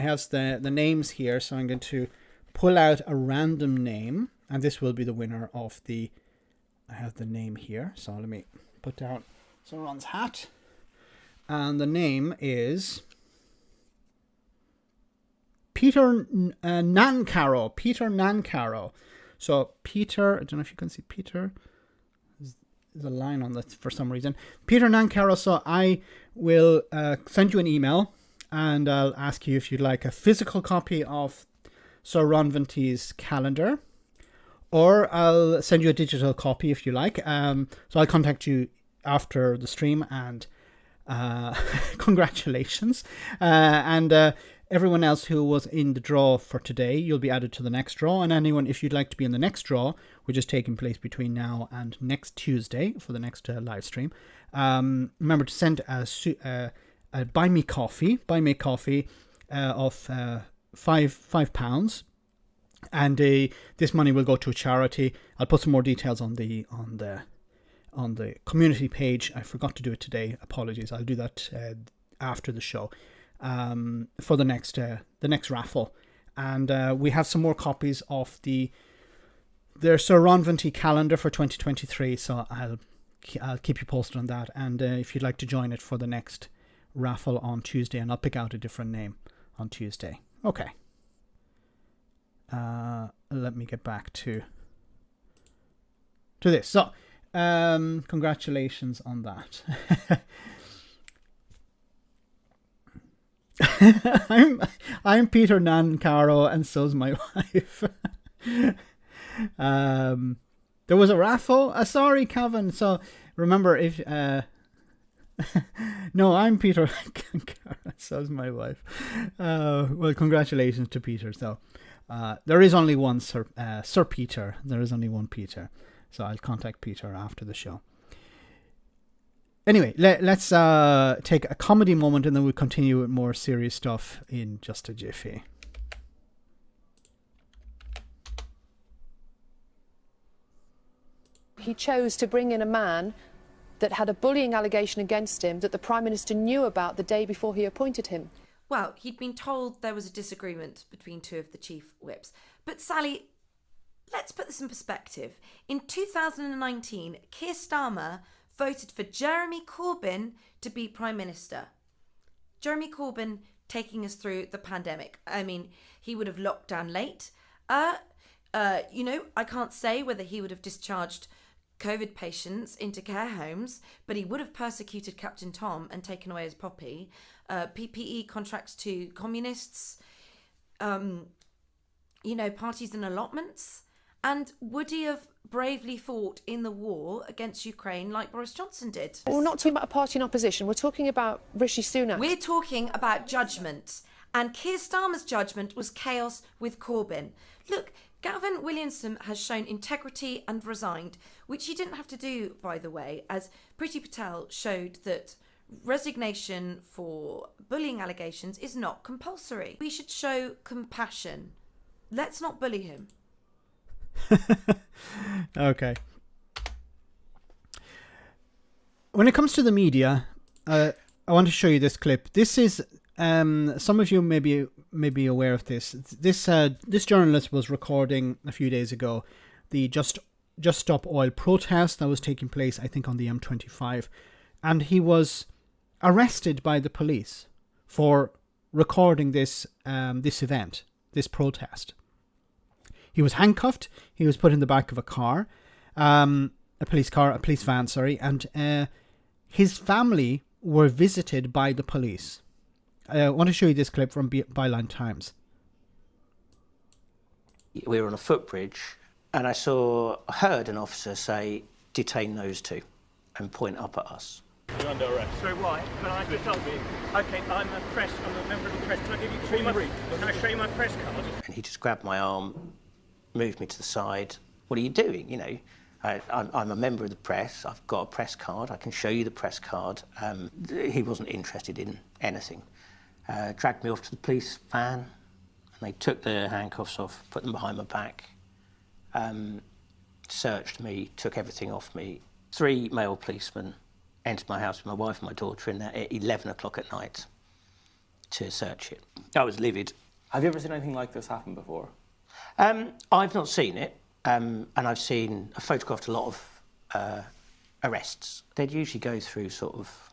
have the names here, so I'm going to pull out a random name, and this will be the winner of I have the name here, so let me put down Sir Ron's hat, and the name is Peter Nancaro. Peter Nancaro. So Peter, I don't know if you can see Peter. There's a line on that for some reason. Peter Nancaro. So I will send you an email, and I'll ask you if you'd like a physical copy of Sir Ronventy's calendar, or I'll send you a digital copy if you like. So I'll contact you after the stream, and congratulations. And everyone else who was in the draw for today, you'll be added to the next draw. And anyone, if you'd like to be in the next draw, which is taking place between now and next Tuesday for the next live stream, remember to send a buy me coffee of £5, and this money will go to a charity. I'll put some more details on the community page. I forgot to do it today. Apologies. I'll do that after the show for the next raffle. And we have some more copies of the Sir Ron Venti calendar for 2023. So I'll keep you posted on that. And if you'd like to join it for the next raffle on Tuesday, and I'll pick out a different name on Tuesday. Okay. Let me get back to this. So, congratulations on that. I'm Peter Nancaro, and so's my wife. There was a raffle. Sorry, Calvin. So remember, if no, I'm Peter Nancaro, so's my wife. Well, congratulations to Peter. So there is only one Sir Peter. There is only one Peter. So I'll contact Peter after the show. Anyway, let's take a comedy moment, and then we'll continue with more serious stuff in just a jiffy. He chose to bring in a man that had a bullying allegation against him that the Prime Minister knew about the day before he appointed him. Well, he'd been told there was a disagreement between two of the chief whips. But Sally, let's put this in perspective. In 2019, Keir Starmer voted for Jeremy Corbyn to be Prime Minister. Jeremy Corbyn taking us through the pandemic. I mean, he would have locked down late. I can't say whether he would have discharged COVID patients into care homes, but he would have persecuted Captain Tom and taken away his poppy. PPE contracts to communists, parties and allotments. And would he have bravely fought in the war against Ukraine like Boris Johnson did? We're not talking about a party in opposition. We're talking about Rishi Sunak. We're talking about judgment. And Keir Starmer's judgment was chaos with Corbyn. Look, Gavin Williamson has shown integrity and resigned, which he didn't have to do, by the way, as Priti Patel showed that resignation for bullying allegations is not compulsory. We should show compassion. Let's not bully him. Okay. When it comes to the media, I want to show you this clip. This is some of you may be aware of this. This journalist was recording a few days ago the Just Stop Oil protest that was taking place, I think, on the M25, and he was arrested by the police for recording this event, this protest. He was handcuffed. He was put in the back of a car, a police van, and his family were visited by the police. I want to show you this clip from Byline Times. We were on a footbridge, and I heard an officer say, "Detain those two," and point up at us. You're under arrest. So why? Can I just tell me? Okay, I'm a member of the press. Can I give you can I show you my press card? And he just grabbed my arm, moved me to the side. "What are you doing? I'm a member of the press. I've got a press card. I can show you the press card." He wasn't interested in anything. Dragged me off to the police van, and they took the handcuffs off, put them behind my back, searched me, took everything off me. 3 male policemen entered my house with my wife and my daughter in there at 11 o'clock at night to search it. I was livid. Have you ever seen anything like this happen before? I've not seen it, and I've photographed a lot of arrests. They'd usually go through sort of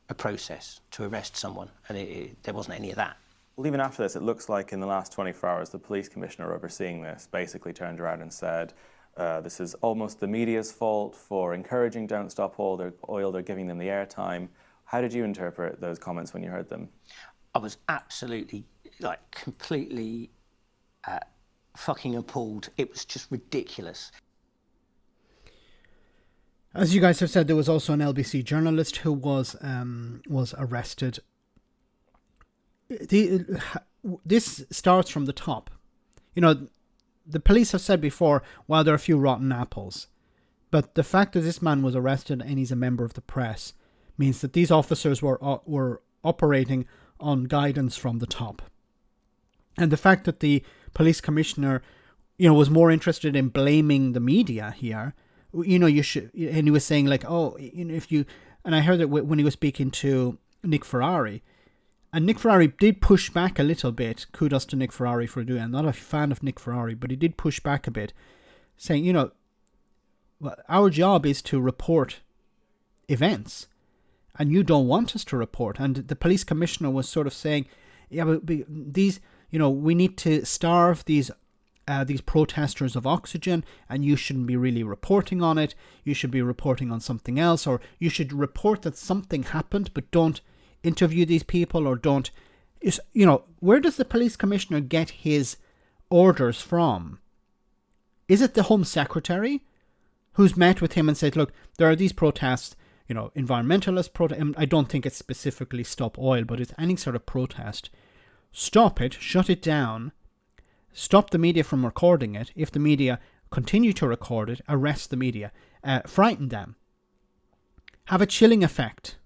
a process to arrest someone, and there wasn't any of that. Well, even after this, it looks like in the last 24 hours, the police commissioner overseeing this basically turned around and said, this is almost the media's fault for encouraging Don't Stop Oil. They're giving them the airtime. How did you interpret those comments when you heard them? I was absolutely, completely fucking appalled. It was just ridiculous. As you guys have said, there was also an LBC journalist who was arrested. This starts from the top. You know, the police have said before, well, there are a few rotten apples. But the fact that this man was arrested and he's a member of the press means that these officers were operating on guidance from the top. And the fact that the police commissioner, you know, was more interested in blaming the media here, you know, you should, and he was saying like, oh, you know, if you, and I heard it when he was speaking to Nick Ferrari, and Nick Ferrari did push back a little bit. Kudos to Nick Ferrari for doing it. I'm not a fan of Nick Ferrari, but he did push back a bit, saying, you know, well, our job is to report events, and you don't want us to report. And the police commissioner was sort of saying, yeah, but these, you know, we need to starve these protesters of oxygen, and you shouldn't be really reporting on it. You should be reporting on something else, or you should report that something happened, but don't interview these people, or don't, you know, where does the police commissioner get his orders from? Is it the Home Secretary who's met with him and said, look, there are these protests, you know, environmentalist protests. I don't think it's specifically Stop Oil, but it's any sort of protest. Stop it, shut it down, stop the media from recording it. If the media continue to record it, arrest the media, frighten them, have a chilling effect.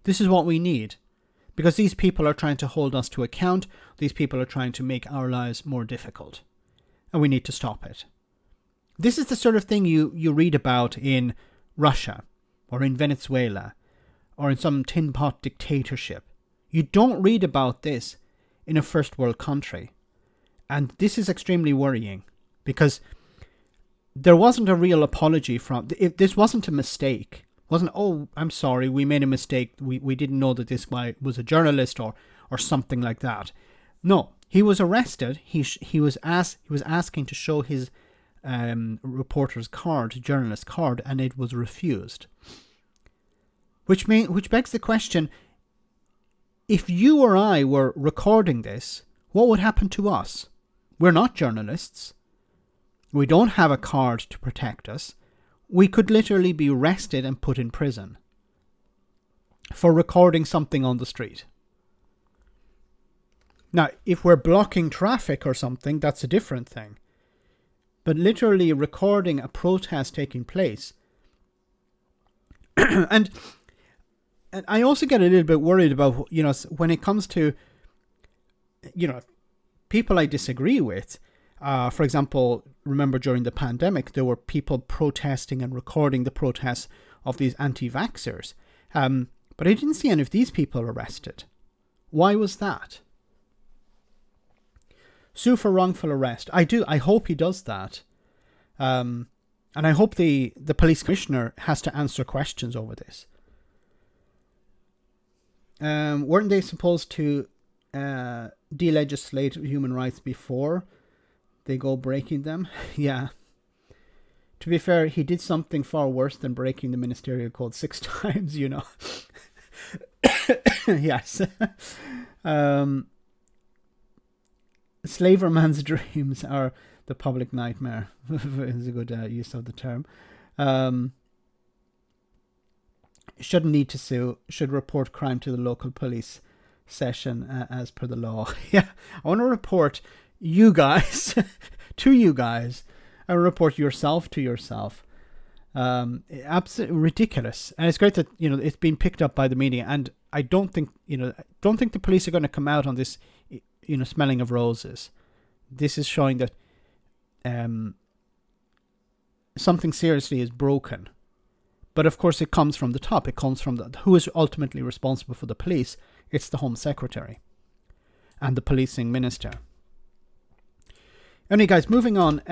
This is what we need, because these people are trying to hold us to account. These people are trying to make our lives more difficult, and we need to stop it. This is the sort of thing you read about in Russia or in Venezuela or in some tin pot dictatorship. You don't read about this in a first world country. And this is extremely worrying, because there wasn't a real apology from, this wasn't a mistake. It wasn't, oh, I'm sorry, we made a mistake. We didn't know that this guy was a journalist or something like that. No, he was arrested. He was asking to show his reporter's card, journalist card, and it was refused. Which begs the question, if you or I were recording this, what would happen to us? We're not journalists. We don't have a card to protect us. We could literally be arrested and put in prison for recording something on the street. Now, if we're blocking traffic or something, that's a different thing. But literally recording a protest taking place. And I also get a little bit worried about, you know, when it comes to, you know, people I disagree with. For example, remember during the pandemic, there were people protesting and recording the protests of these anti-vaxxers. But I didn't see any of these people arrested. Why was that? Sue for wrongful arrest. I hope he does that. And I hope the police commissioner has to answer questions over this. Weren't they supposed to delegislate human rights before they go breaking them? Yeah. To be fair, he did something far worse than breaking the ministerial code 6 times, you know. Yes. Slaverman's dreams are the public nightmare. Is a good use of the term. Shouldn't need to sue. Should report crime to the local police session as per the law. Yeah, I want to report you guys to you guys. I report yourself to yourself. Absolutely ridiculous. And it's great that, you know, it's been picked up by the media. And I don't think the police are going to come out on this, you know, smelling of roses. This is showing that something seriously is broken. But of course, it comes from the top. It comes from who is ultimately responsible for the police. It's the Home Secretary and the policing minister. Anyway, guys, moving on.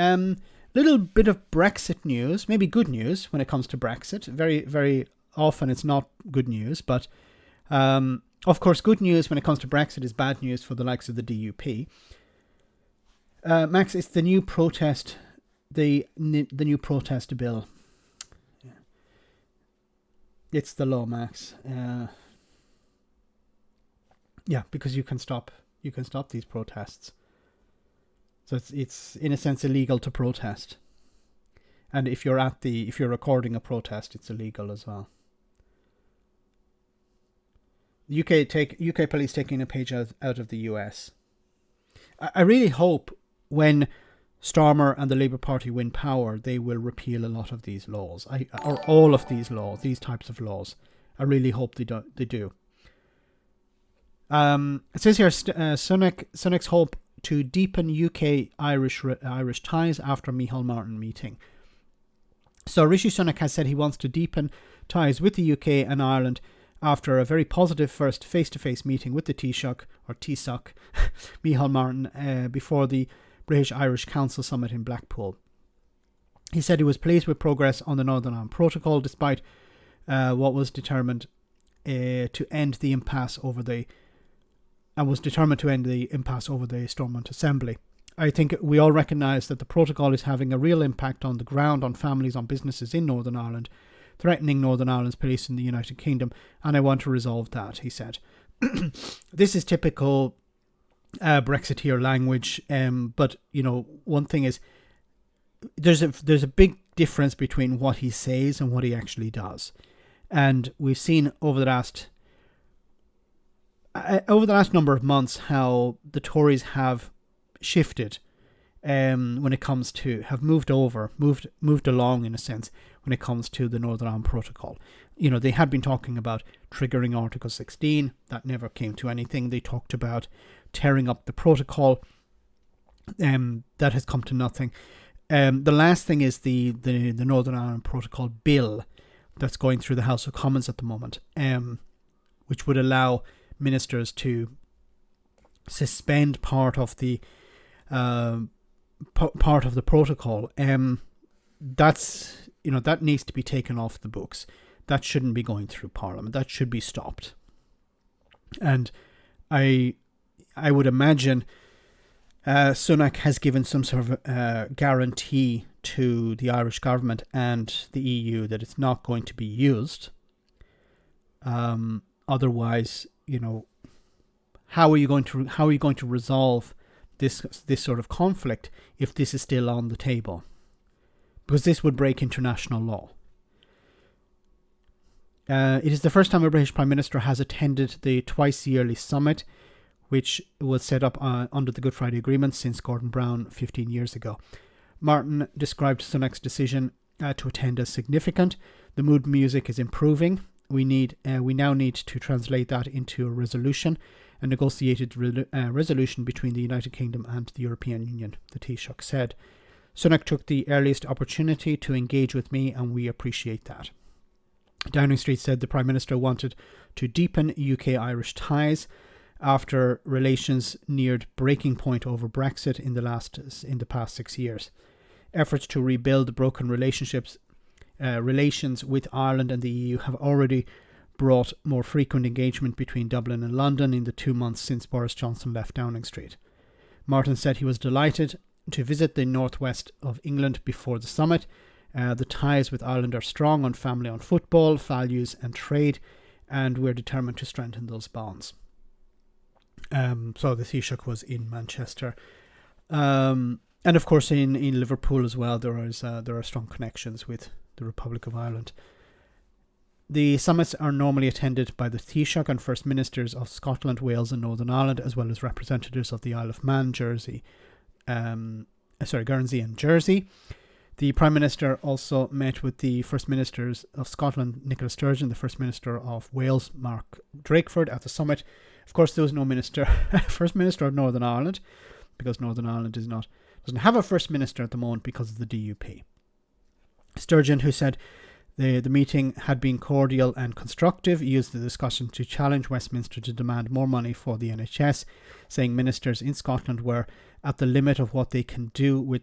Little bit of Brexit news, maybe good news when it comes to Brexit. Very, very often it's not good news, but of course, good news when it comes to Brexit is bad news for the likes of the DUP. Max, it's the new protest, the new protest bill. It's the law, Max. Yeah, because you can stop these protests. So it's in a sense illegal to protest. And if you're recording a protest, it's illegal as well. UK police taking a page out of the US. I really hope when Starmer and the Labour Party win power, they will repeal a lot of these laws, or all of these laws, these types of laws. I really hope they do. It says here, Sunak's hope to deepen UK-Irish ties after Micheál Martin meeting. So Rishi Sunak has said he wants to deepen ties with the UK and Ireland after a very positive first face-to-face meeting with the Taoiseach, Micheál Martin, before the British-Irish Council Summit in Blackpool. He said he was pleased with progress on the Northern Ireland Protocol, despite what was determined to end the impasse over the Stormont Assembly. I think we all recognise that the protocol is having a real impact on the ground, on families, on businesses in Northern Ireland, threatening Northern Ireland's police in the United Kingdom, and I want to resolve that, he said. This is typical Brexiteer language, but one thing is there's a big difference between what he says and what he actually does, and we've seen over the last number of months how the Tories have shifted when it comes to, have moved along in a sense when it comes to the Northern Ireland Protocol. They had been talking about triggering Article 16. That never came to anything. They talked about tearing up the protocol. That has come to nothing. The last thing is the Northern Ireland Protocol bill that's going through the House of Commons at the moment, which would allow ministers to suspend part of the protocol. That needs to be taken off the books. That shouldn't be going through Parliament. That should be stopped. And I would imagine Sunak has given some sort of guarantee to the Irish government and the EU that it's not going to be used. Otherwise, how are you going to resolve this sort of conflict if this is still on the table? Because this would break international law. It is the first time a British Prime Minister has attended the twice-yearly summit, which was set up under the Good Friday Agreement since Gordon Brown 15 years ago. Martin described Sunak's decision to attend as significant. The mood music is improving. We now need to translate that into a resolution, a negotiated resolution between the United Kingdom and the European Union, the Taoiseach said. Sunak took the earliest opportunity to engage with me, and we appreciate that. Downing Street said the Prime Minister wanted to deepen UK-Irish ties after relations neared breaking point over Brexit in the past 6 years. Efforts to rebuild broken relations with Ireland and the EU have already brought more frequent engagement between Dublin and London in the 2 months since Boris Johnson left Downing Street. Martin said he was delighted to visit the northwest of England before the summit. The ties with Ireland are strong on family, on football, values and trade, and we're determined to strengthen those bonds. So the Taoiseach was in Manchester. And of course in Liverpool as well, there are strong connections with the Republic of Ireland. The summits are normally attended by the Taoiseach and First Ministers of Scotland, Wales and Northern Ireland, as well as representatives of the Isle of Man, Guernsey and Jersey. The Prime Minister also met with the First Ministers of Scotland, Nicola Sturgeon, the First Minister of Wales, Mark Drakeford, at the summit. Of course, there was no First Minister of Northern Ireland, because Northern Ireland doesn't have a First Minister at the moment because of the DUP. Sturgeon, who said the meeting had been cordial and constructive, used the discussion to challenge Westminster to demand more money for the NHS, saying ministers in Scotland were at the limit of what they can do with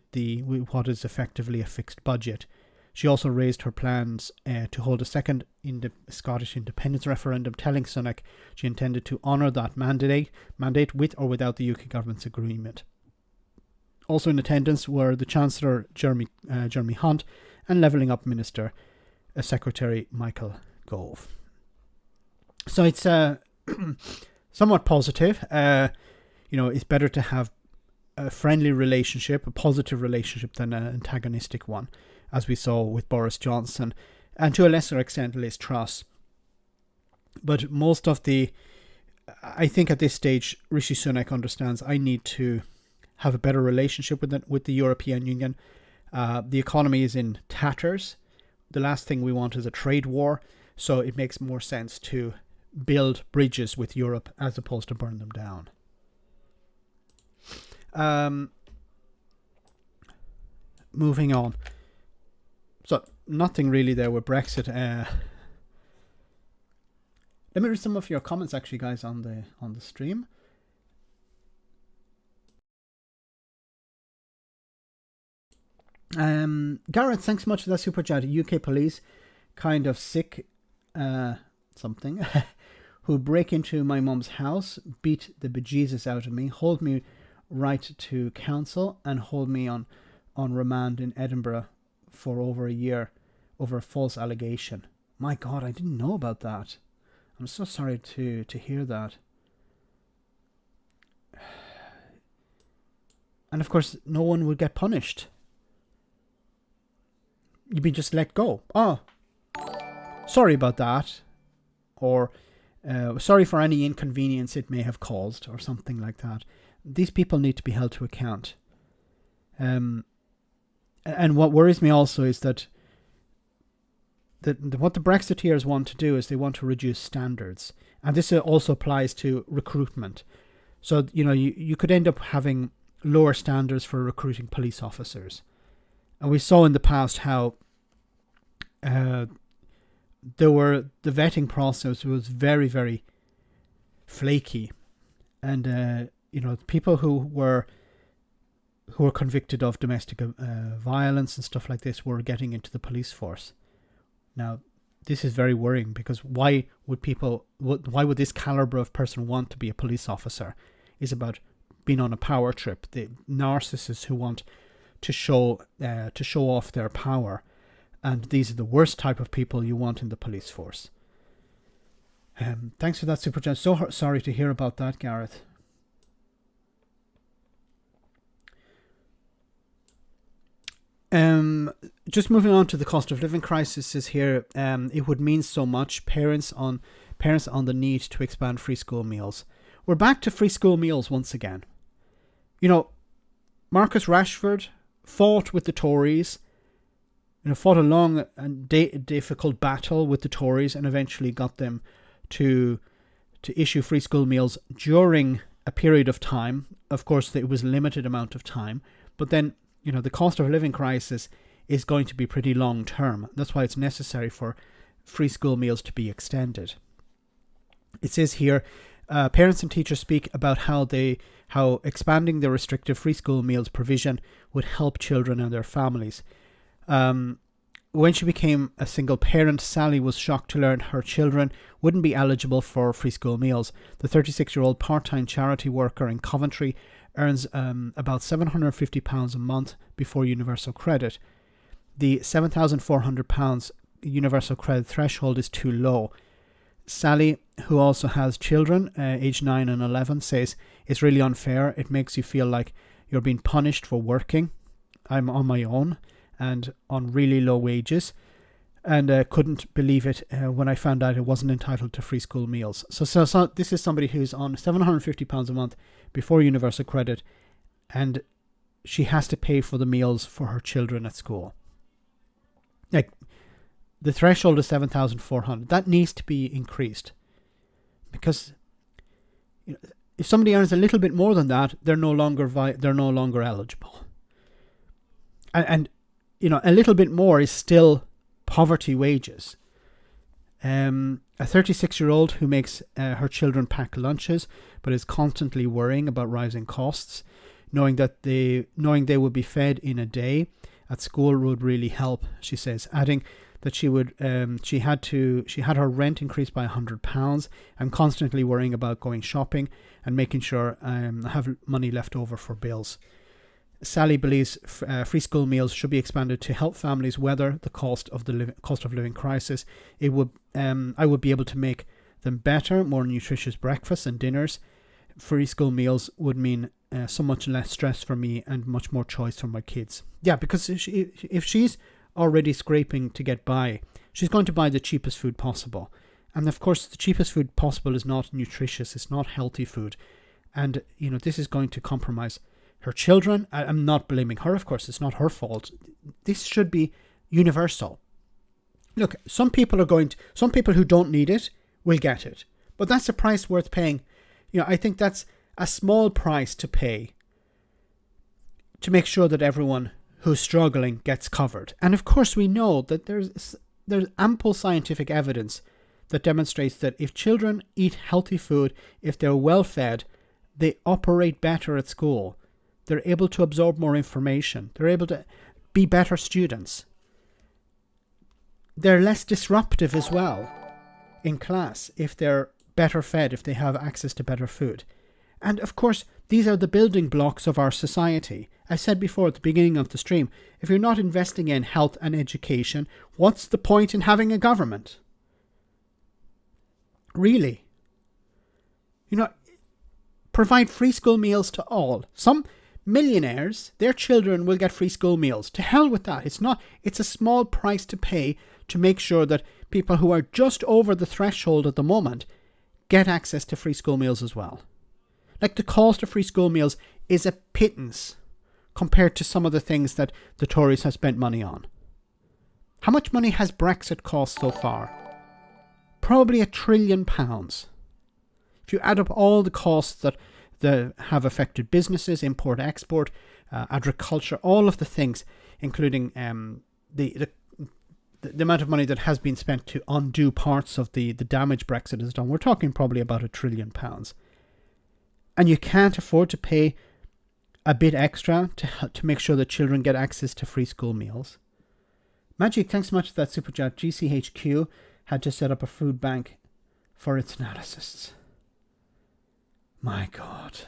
what is effectively a fixed budget. She also raised her plans to hold a second Scottish independence referendum, telling Sunak she intended to honour that mandate with or without the UK government's agreement. Also in attendance were the Chancellor Jeremy Hunt and Levelling Up Minister Secretary Michael Gove. So it's somewhat positive. It's better to have a friendly relationship, a positive relationship, than an antagonistic one, as we saw with Boris Johnson, and to a lesser extent Liz Truss. But I think at this stage, Rishi Sunak understands I need to have a better relationship with the European Union. The economy is in tatters. The last thing we want is a trade war. So it makes more sense to build bridges with Europe as opposed to burn them down. Moving on. So nothing really there with Brexit. Let me read some of your comments, actually, guys, on the stream. Gareth, thanks so much for that super chat. UK police, kind of sick, something, who break into my mum's house, beat the bejesus out of me, hold me right to council, and hold me on remand in Edinburgh for over a year over a false allegation. My God, I didn't know about that. I'm so sorry to hear that. And of course, no one would get punished. You'd be just let go. Oh, sorry about that. Or sorry for any inconvenience it may have caused, or something like that. These people need to be held to account. And what worries me also is that what the Brexiteers want to do is they want to reduce standards. And this also applies to recruitment. So, you could end up having lower standards for recruiting police officers. And we saw in the past how the vetting process was very, very flaky. And, people who were convicted of domestic violence and stuff like this were getting into the police force. Now, this is very worrying, because why would this caliber of person want to be a police officer? Is about being on a power trip. The narcissists who want to show off their power, and these are the worst type of people you want in the police force. Thanks for that super chat. So sorry to hear about that, Gareth. Just moving on to the cost of living crisis is here. It would mean so much. Parents on the need to expand free school meals. We're back to free school meals once again. Marcus Rashford fought with the Tories. Fought a long and difficult battle with the Tories, and eventually got them to issue free school meals during a period of time. Of course, it was a limited amount of time, but then the cost of living crisis is going to be pretty long term. That's why it's necessary for free school meals to be extended. It says here, parents and teachers speak about how expanding the restrictive free school meals provision would help children and their families. When she became a single parent, Sally was shocked to learn her children wouldn't be eligible for free school meals. The 36-year-old part-time charity worker in Coventry earns about £750 a month before universal credit. The £7,400 universal credit threshold is too low. Sally, who also has children, aged 9 and 11, says it's really unfair. It makes you feel like you're being punished for working. I'm on my own and on really low wages, and couldn't believe it when I found out I wasn't entitled to free school meals. So this is somebody who's on £750 a month before universal credit, and she has to pay for the meals for her children at school. Like, the threshold is 7,400. That needs to be increased, because if somebody earns a little bit more than that, they're no longer eligible. And a little bit more is still poverty wages. A 36-year-old who makes her children pack lunches, but is constantly worrying about rising costs, knowing they would be fed in a day at school would really help, she says, adding that she had her rent increased by £100. I'm constantly worrying about going shopping and making sure I have money left over for bills. Sally believes free school meals should be expanded to help families weather the cost of living crisis. I would be able to make them better, more nutritious breakfasts and dinners. Free school meals would mean so much less stress for me and much more choice for my kids. Yeah, because if she's already scraping to get by, she's going to buy the cheapest food possible. And of course, the cheapest food possible is not nutritious, it's not healthy food. And, this is going to compromise her children. I'm not blaming her, of course, it's not her fault. This should be universal. Look, some people who don't need it will get it. But that's a price worth paying. I think that's a small price to pay to make sure that everyone who's struggling gets covered. And of course, we know that there's ample scientific evidence that demonstrates that if children eat healthy food, if they're well fed, they operate better at school. They're able to absorb more information. They're able to be better students. They're less disruptive as well in class if they're better fed, if they have access to better food. And of course, these are the building blocks of our society. I said before at the beginning of the stream, if you're not investing in health and education, what's the point in having a government? Really? Provide free school meals to all. Some millionaires, their children will get free school meals. To hell with that. It's a small price to pay to make sure that people who are just over the threshold at the moment get access to free school meals as well. Like, the cost of free school meals is a pittance compared to some of the things that the Tories have spent money on. How much money has Brexit cost so far? Probably £1 trillion. If you add up all the costs that have affected businesses, import, export, agriculture, all of the things, including the amount of money that has been spent to undo parts of the damage Brexit has done, we're talking probably about £1 trillion. And you can't afford to pay a bit extra to make sure that children get access to free school meals. Magic, thanks so much for that super chat. GCHQ had to set up a food bank for its analysts. My God.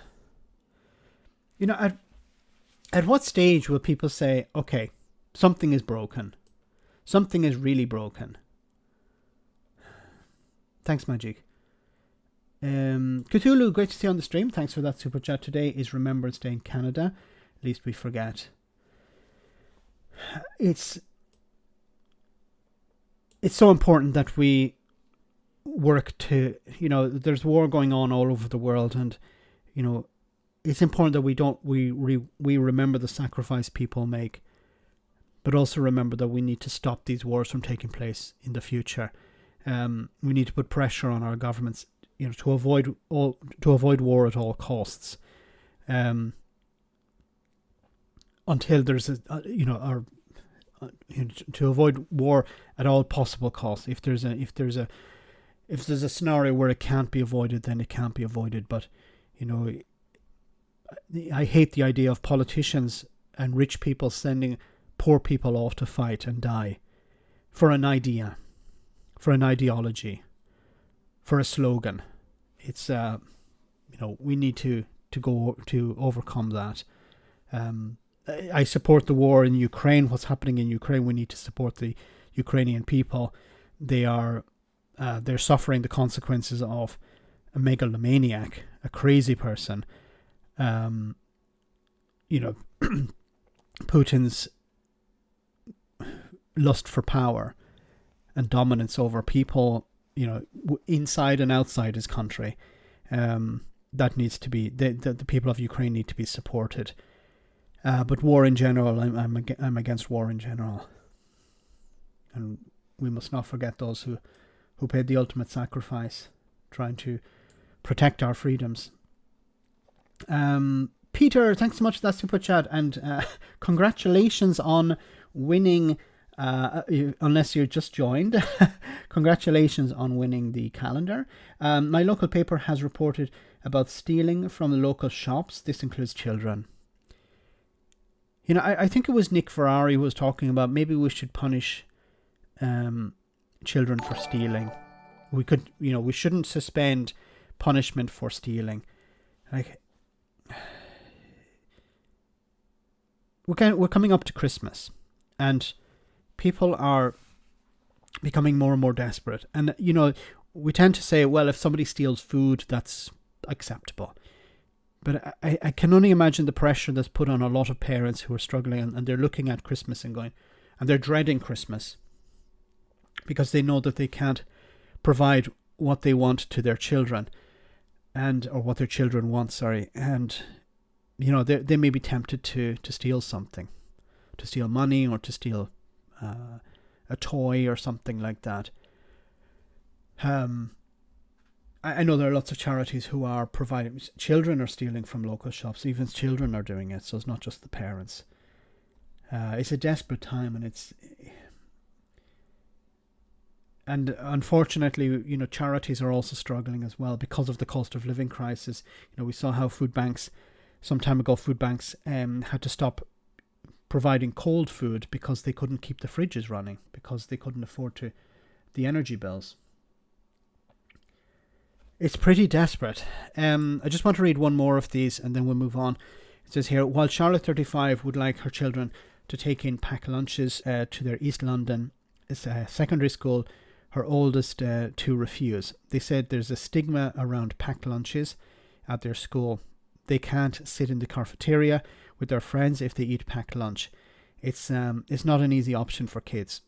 At what stage will people say, okay, something is broken. Something is really broken. Thanks, Magic. Cthulhu, great to see you on the stream. Thanks for that super chat. Today is Remembrance Day in Canada. Least we forget. It's so important that we work to, there's war going on all over the world, and it's important that we remember the sacrifice people make, but also remember that we need to stop these wars from taking place in the future. We need to put pressure on our governments, to avoid war at all costs, until there's to avoid war at all possible costs. If there's a scenario where it can't be avoided, then it can't be avoided. But I hate the idea of politicians and rich people sending poor people off to fight and die for an idea, for an ideology, for a slogan. It's we need to go to overcome that. I support the war in Ukraine. What's happening in Ukraine? We need to support the Ukrainian people. They're suffering the consequences of a megalomaniac, a crazy person. Putin's lust for power and dominance over people, inside and outside his country. That needs to be, the people of Ukraine need to be supported. But war in general, I'm against war in general. And we must not forget those who paid the ultimate sacrifice trying to protect our freedoms. Peter, thanks so much for that super chat, and congratulations on winning, unless you just joined, congratulations on winning the calendar. My local paper has reported about stealing from the local shops. This includes children. I think it was Nick Ferrari who was talking about maybe we should punish children for stealing. We could, we shouldn't suspend punishment for stealing. We're coming up to Christmas, and people are becoming more and more desperate. And, we tend to say, well, if somebody steals food, that's acceptable. But I can only imagine the pressure that's put on a lot of parents who are struggling, and they're looking at Christmas and going, and they're dreading Christmas because they know that they can't provide what they want to their children, or what their children want, sorry. And, you know, they may be tempted to steal something, to steal money, or to steal a toy or something like that. I know there are lots of charities who are providing. Children are stealing from local shops. Even children are doing it, so it's not just the parents. It's a desperate time, and unfortunately, you know, charities are also struggling as well because of the cost of living crisis. You know, we saw how food banks, some time ago, had to stop providing cold food because they couldn't keep the fridges running, because they couldn't afford the energy bills. It's pretty desperate. I just want to read one more of these and then we'll move on. It says here, while Charlotte 35 would like her children to take in packed lunches to their East London secondary school, her oldest two refuse. They said there's a stigma around packed lunches at their school. They can't sit in the cafeteria with their friends if they eat packed lunch. It's not an easy option for kids.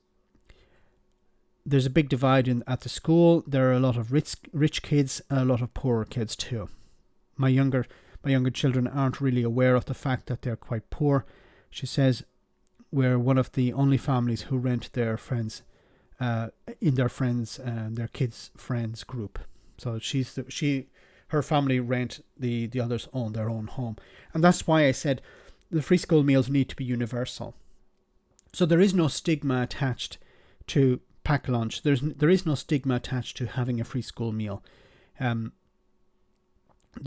There's a big divide at the school. There are a lot of rich kids and a lot of poorer kids too. My younger children aren't really aware of the fact that they're quite poor. She says we're one of the only families who rent their friends in their kids' friends group. So her family rent, the others own their own home. And that's why I said the free school meals need to be universal. So there is no stigma attached to pack lunch. There is no stigma attached to having a free school meal. There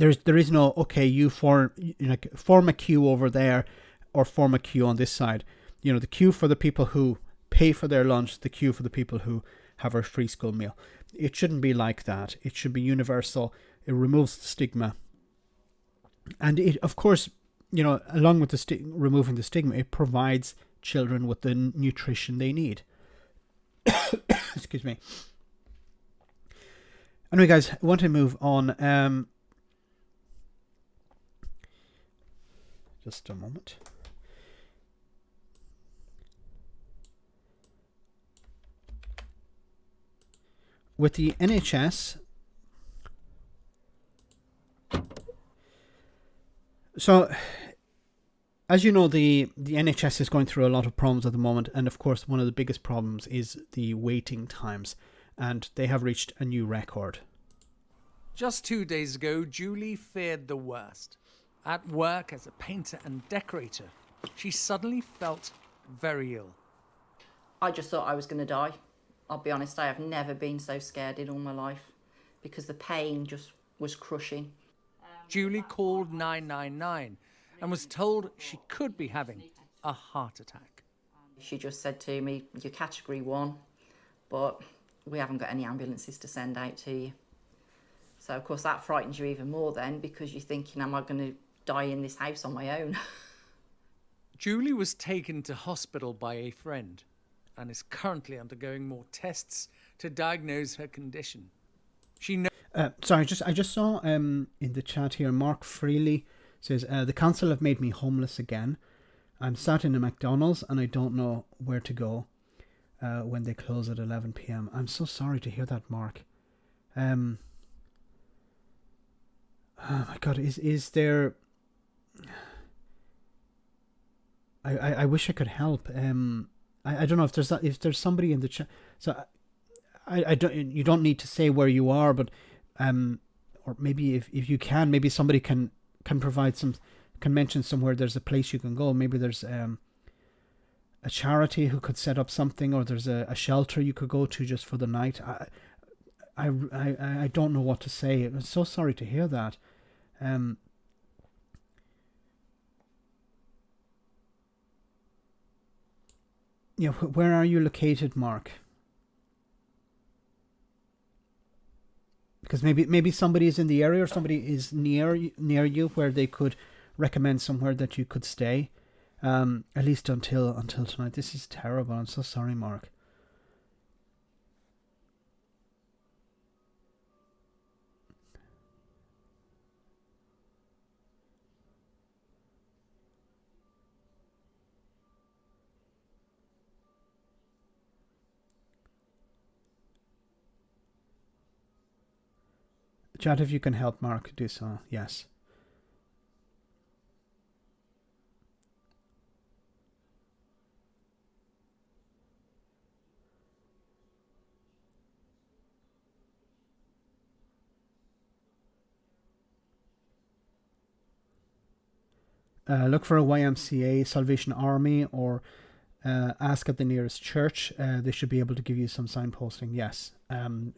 is no, okay, you form a queue over there or form a queue on this side. You know, the queue for the people who pay for their lunch, the queue for the people who have a free school meal. It shouldn't be like that. It should be universal. It removes the stigma. And it, of course, you know, along with removing the stigma, it provides children with the nutrition they need. Excuse me. Anyway, guys, I want to move on. Just a moment. With the NHS, so as you know, the NHS is going through a lot of problems at the moment, and of course one of the biggest problems is the waiting times, and they have reached a new record. Just 2 days ago, Julie feared the worst. At work as a painter and decorator, she suddenly felt very ill. I just thought I was going to die. I'll be honest, I have never been so scared in all my life because the pain just was crushing. Julie called 999 and was told she could be having a heart attack. She just said to me, you're category 1, but we haven't got any ambulances to send out to you. So, of course, that frightens you even more then because you're thinking, am I going to die in this house on my own? Julie was taken to hospital by a friend and is currently undergoing more tests to diagnose her condition. Sorry, I just saw in the chat here, Mark Freely says, the council have made me homeless again. I'm sat in a McDonald's and I don't know where to go when they close at 11 p.m. I'm so sorry to hear that, Mark. Oh my God, is there... I wish I could help. I don't know if there's somebody in the chat. So you don't need to say where you are, but or maybe if you can, maybe somebody can provide can mention somewhere there's a place you can go. Maybe there's a charity who could set up something, or there's a shelter you could go to just for the night. I don't know what to say. I'm so sorry to hear that. Yeah, where are you located, Mark? Because maybe somebody is in the area, or somebody is near you where they could recommend somewhere that you could stay, at least until tonight. This is terrible. I'm so sorry, Mark. Chat, if you can help Mark, do so. Yes. Look for a YMCA, Salvation Army, or ask at the nearest church. They should be able to give you some signposting. Yes.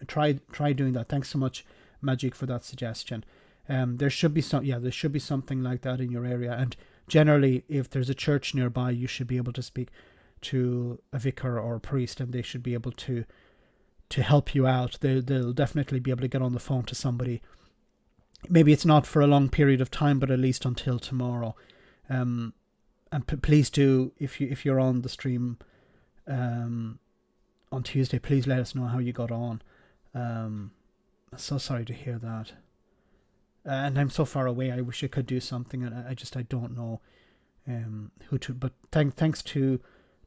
Try doing that. Thanks so much, Magic, for that suggestion. There should be something like that in your area. And generally, if there's a church nearby, you should be able to speak to a vicar or a priest, and they should be able to help you out. They'll definitely be able to get on the phone to somebody. Maybe it's not for a long period of time, but at least until tomorrow. And please do, if you're on the stream on Tuesday, please let us know how you got on. I'm so sorry to hear that. And I'm so far away. I wish I could do something, and I don't know who to. But thanks to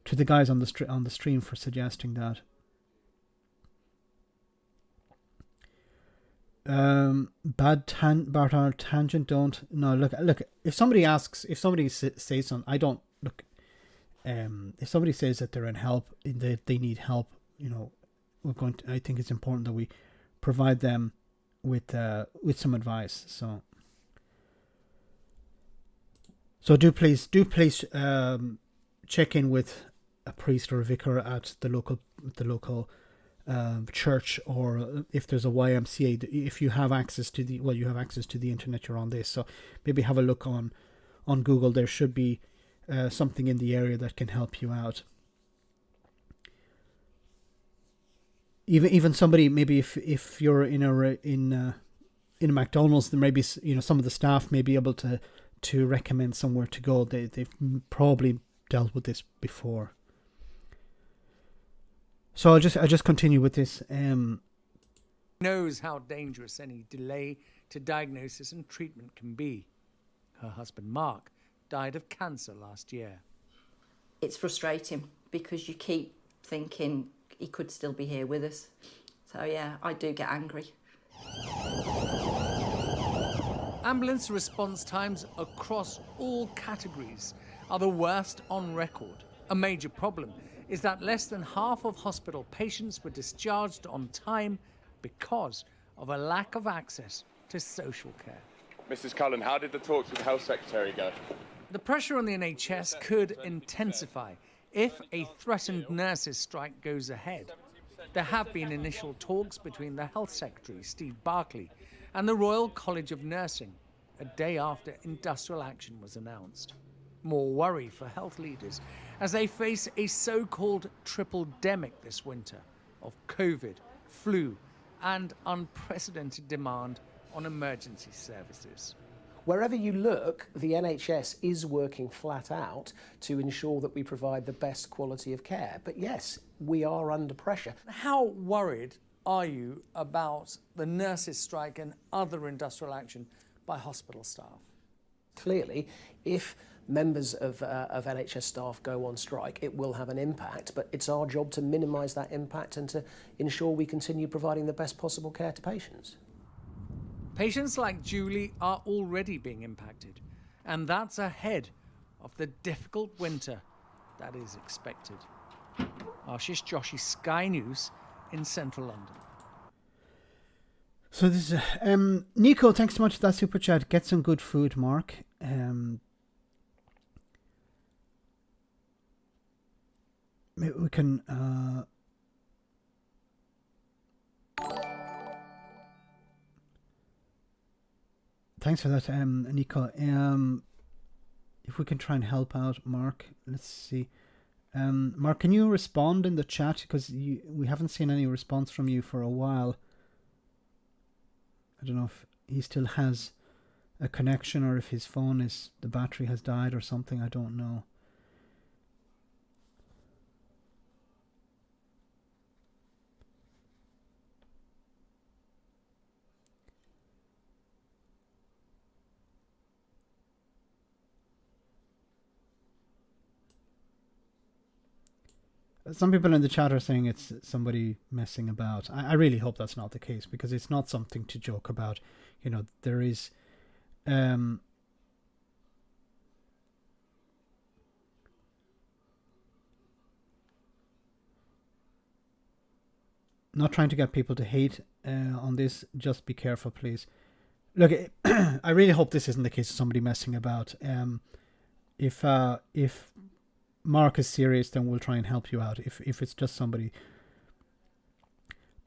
the guys on the stream for suggesting that. Bad tangent. Don't no look. If somebody says something, I don't look. If somebody says that they're in help, they need help, I think it's important that we provide them with some advice. So do please check in with a priest or a vicar at the local church, or if there's a YMCA, if you have access to the internet, you're on this, so maybe have a look on Google. There should be something in the area that can help you out. Even somebody, maybe if you're in a McDonald's, then maybe some of the staff may be able to recommend somewhere to go. They've probably dealt with this before. So I'll just continue with this. Knows how dangerous any delay to diagnosis and treatment can be. Her husband Mark died of cancer last year. It's frustrating because you keep thinking he could still be here with us. So yeah, I do get angry. Ambulance response times across all categories are the worst on record. A major problem is that less than half of hospital patients were discharged on time because of a lack of access to social care. Mrs. Cullen, how did the talks with the Health Secretary go? The pressure on the NHS could intensify if a threatened nurses' strike goes ahead. There have been initial talks between the Health Secretary, Steve Barclay, and the Royal College of Nursing, a day after industrial action was announced. More worry for health leaders as they face a so-called triple-demic this winter of COVID, flu, and unprecedented demand on emergency services. Wherever you look, the NHS is working flat out to ensure that we provide the best quality of care. But yes, we are under pressure. How worried are you about the nurses' strike and other industrial action by hospital staff? Clearly, if members of NHS staff go on strike, it will have an impact, but it's our job to minimise that impact and to ensure we continue providing the best possible care to patients. Patients like Julie are already being impacted, and that's ahead of the difficult winter that is expected. Ashish Joshi, Sky News in central London. So this is Nico, thanks so much for that super chat. Get some good food, Mark. Maybe we can thanks for that, Nico. If we can try and help out Mark, let's see. Mark, can you respond in the chat, because we haven't seen any response from you for a while. I don't know if he still has a connection or if his phone the battery has died or something. I don't know. some people in the chat are saying it's somebody messing about. I really hope that's not the case, because it's not something to joke about. There is not trying to get people to hate on this. Just be careful, please. Look, I really hope this isn't the case of somebody messing about. If Mark is serious, then we'll try and help you out. If it's just somebody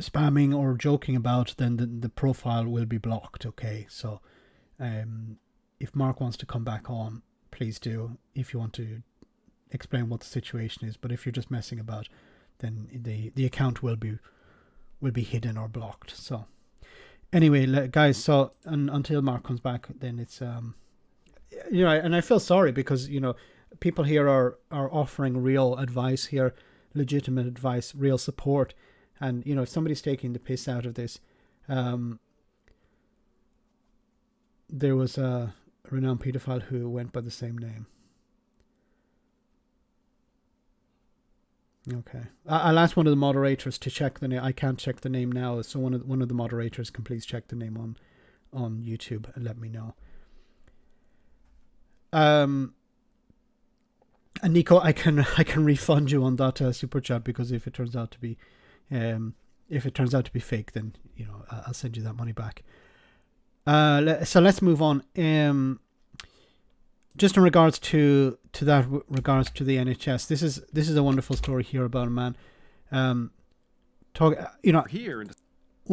spamming or joking about, then the profile will be blocked. Okay, so if Mark wants to come back on, please do. If you want to explain what the situation is, but if you're just messing about, then the account will be hidden or blocked. So anyway, guys, so until Mark comes back, then it's and I feel sorry, because people here are offering real advice here, legitimate advice, real support, and if somebody's taking the piss out of this, there was a renowned paedophile who went by the same name. Okay, I'll ask one of the moderators to check the name. I can't check the name now, so one of the moderators can please check the name on YouTube and let me know. And Nico, I can refund you on that super chat, because if it turns out to be fake, then I'll send you that money back. So let's move on. Just in regards to the NHS, this is a wonderful story here about a man. One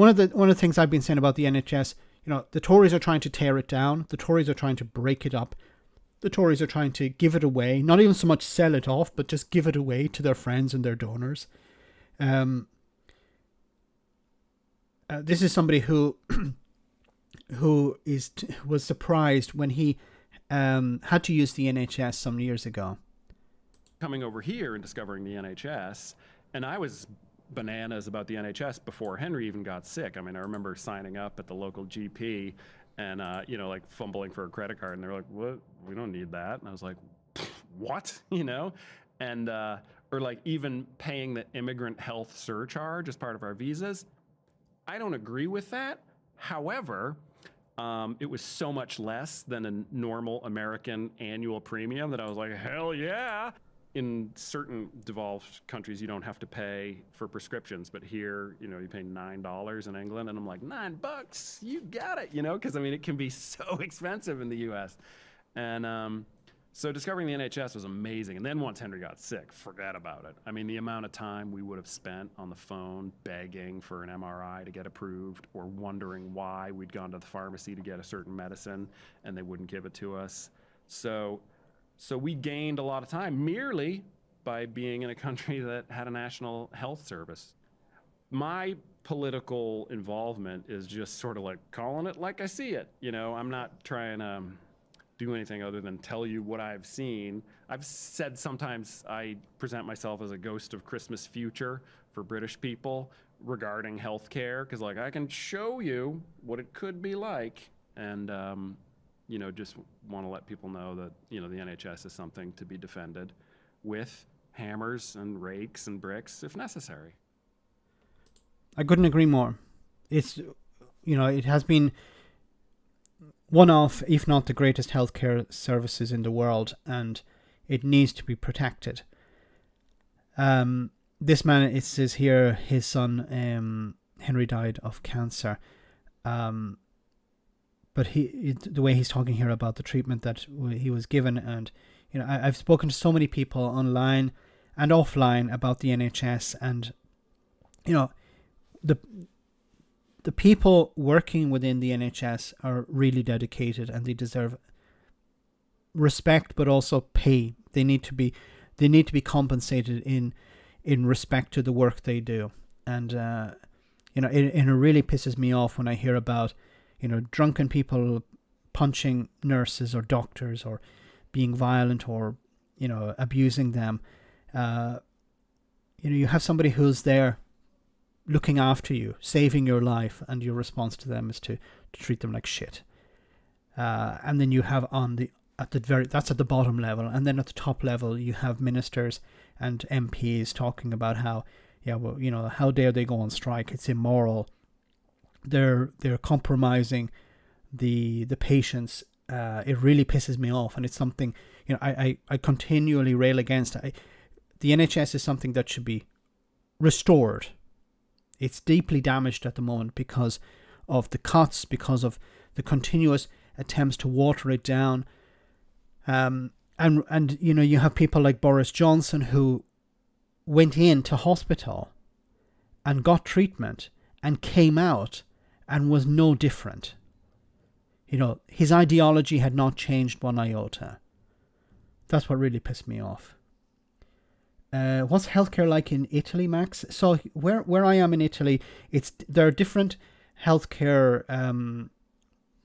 of the things I've been saying about the NHS, the Tories are trying to tear it down. The Tories are trying to break it up. The Tories are trying to give it away, not even so much sell it off, but just give it away to their friends and their donors. This is somebody who was surprised when he had to use the NHS some years ago. Coming over here and discovering the NHS, and I was bananas about the NHS before Henry even got sick. I mean, I remember signing up at the local GP and, like fumbling for a credit card, and they're like, what? We don't need that. And I was like, what? And, or like even paying the immigrant health surcharge as part of our visas. I don't agree with that. However, it was so much less than a normal American annual premium that I was like, hell yeah. In certain devolved countries, you don't have to pay for prescriptions, but here, you pay $9 in England, and I'm like, $9, you got it, because it can be so expensive in the U.S. And so discovering the NHS was amazing. And then once Henry got sick, forget about it. The amount of time we would have spent on the phone begging for an MRI to get approved, or wondering why we'd gone to the pharmacy to get a certain medicine and they wouldn't give it to us. So we gained a lot of time merely by being in a country that had a national health service. My political involvement is just sort of like calling it like I see it. I'm not trying to do anything other than tell you what I've seen. I've said sometimes I present myself as a ghost of Christmas future for British people regarding healthcare, because I can show you what it could be like, and just want to let people know that the NHS is something to be defended with hammers and rakes and bricks if necessary. I couldn't agree more. It's it has been one of, if not the greatest healthcare services in the world, and it needs to be protected. This man, it says here, his son Henry died of cancer, but the way he's talking here about the treatment that he was given, and I've spoken to so many people online and offline about the NHS, and the people working within the NHS are really dedicated, and they deserve respect, but also pay. They need to be compensated in respect to the work they do. And it really pisses me off when I hear about drunken people punching nurses or doctors, or being violent, or abusing them. You have somebody who's there looking after you, saving your life, and your response to them is to treat them like shit. And then you have on the that's at the bottom level, and then at the top level you have ministers and MPs talking about how, how dare they go on strike? It's immoral. They're compromising the patients. It really pisses me off, and it's something I continually rail against. The NHS is something that should be restored. It's deeply damaged at the moment because of the cuts, because of the continuous attempts to water it down. And you have people like Boris Johnson who went into hospital and got treatment and came out and was no different. His ideology had not changed one iota. That's what really pissed me off. What's healthcare like in Italy, Max? So where I am in Italy, there are different healthcare,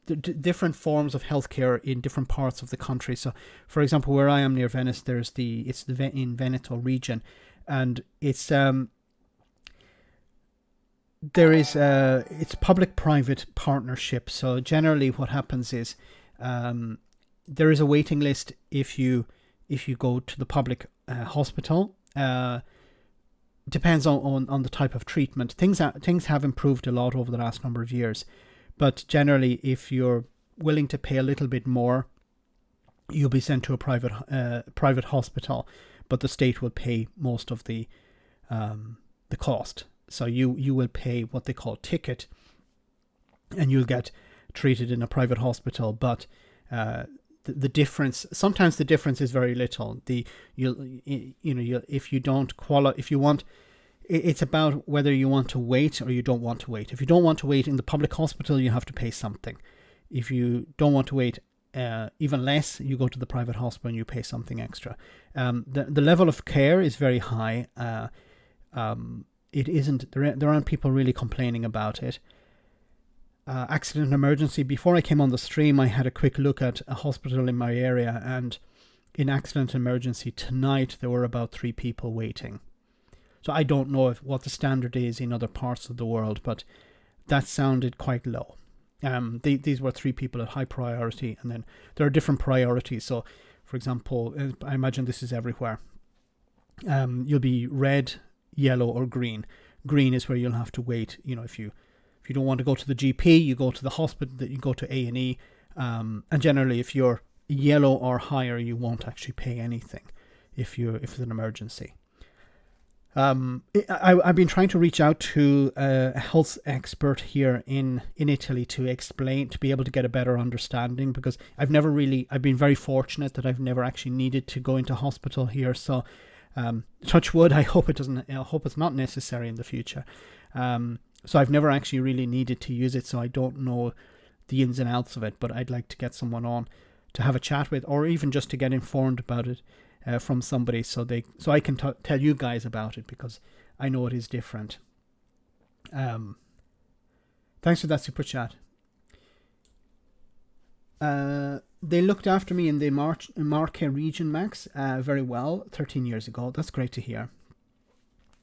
different forms of healthcare in different parts of the country. So, for example, where I am near Venice, it's in Veneto region, and it's public-private partnership. So generally, what happens is there is a waiting list if you go to the public hospital. Depends on the type of treatment. Things have improved a lot over the last number of years, but generally, if you're willing to pay a little bit more, you'll be sent to a private hospital, but the state will pay most of the cost. So you will pay what they call ticket, and you'll get treated in a private hospital. But the difference, sometimes the difference is very little. It's about whether you want to wait or you don't want to wait. If you don't want to wait in the public hospital, you have to pay something. If you don't want to wait even less, you go to the private hospital and you pay something extra. The level of care is very high. It isn't. There aren't people really complaining about it. Accident and emergency. Before I came on the stream, I had a quick look at a hospital in my area, and in accident and emergency tonight there were about 3 people waiting. So I don't know what the standard is in other parts of the world, but that sounded quite low. These were 3 people at high priority, and then there are different priorities. So, for example, I imagine this is everywhere. You'll be red, yellow, or green. Green is where you'll have to wait. If you don't want to go to the GP, you go to the hospital, you go to A&E. And generally, if you're yellow or higher, you won't actually pay anything if it's an emergency. I've been trying to reach out to a health expert here in Italy to be able to get a better understanding, because I've been very fortunate that I've never actually needed to go into hospital here. So, touch wood, I hope it's not necessary in the future. So I've never actually really needed to use it, so I don't know the ins and outs of it, but I'd like to get someone on to have a chat with, or even just to get informed about it from somebody, so I can tell you guys about it, because I know it is different. Thanks for that super chat. They looked after me in the Marche region, Max, very well 13 years ago. That's great to hear.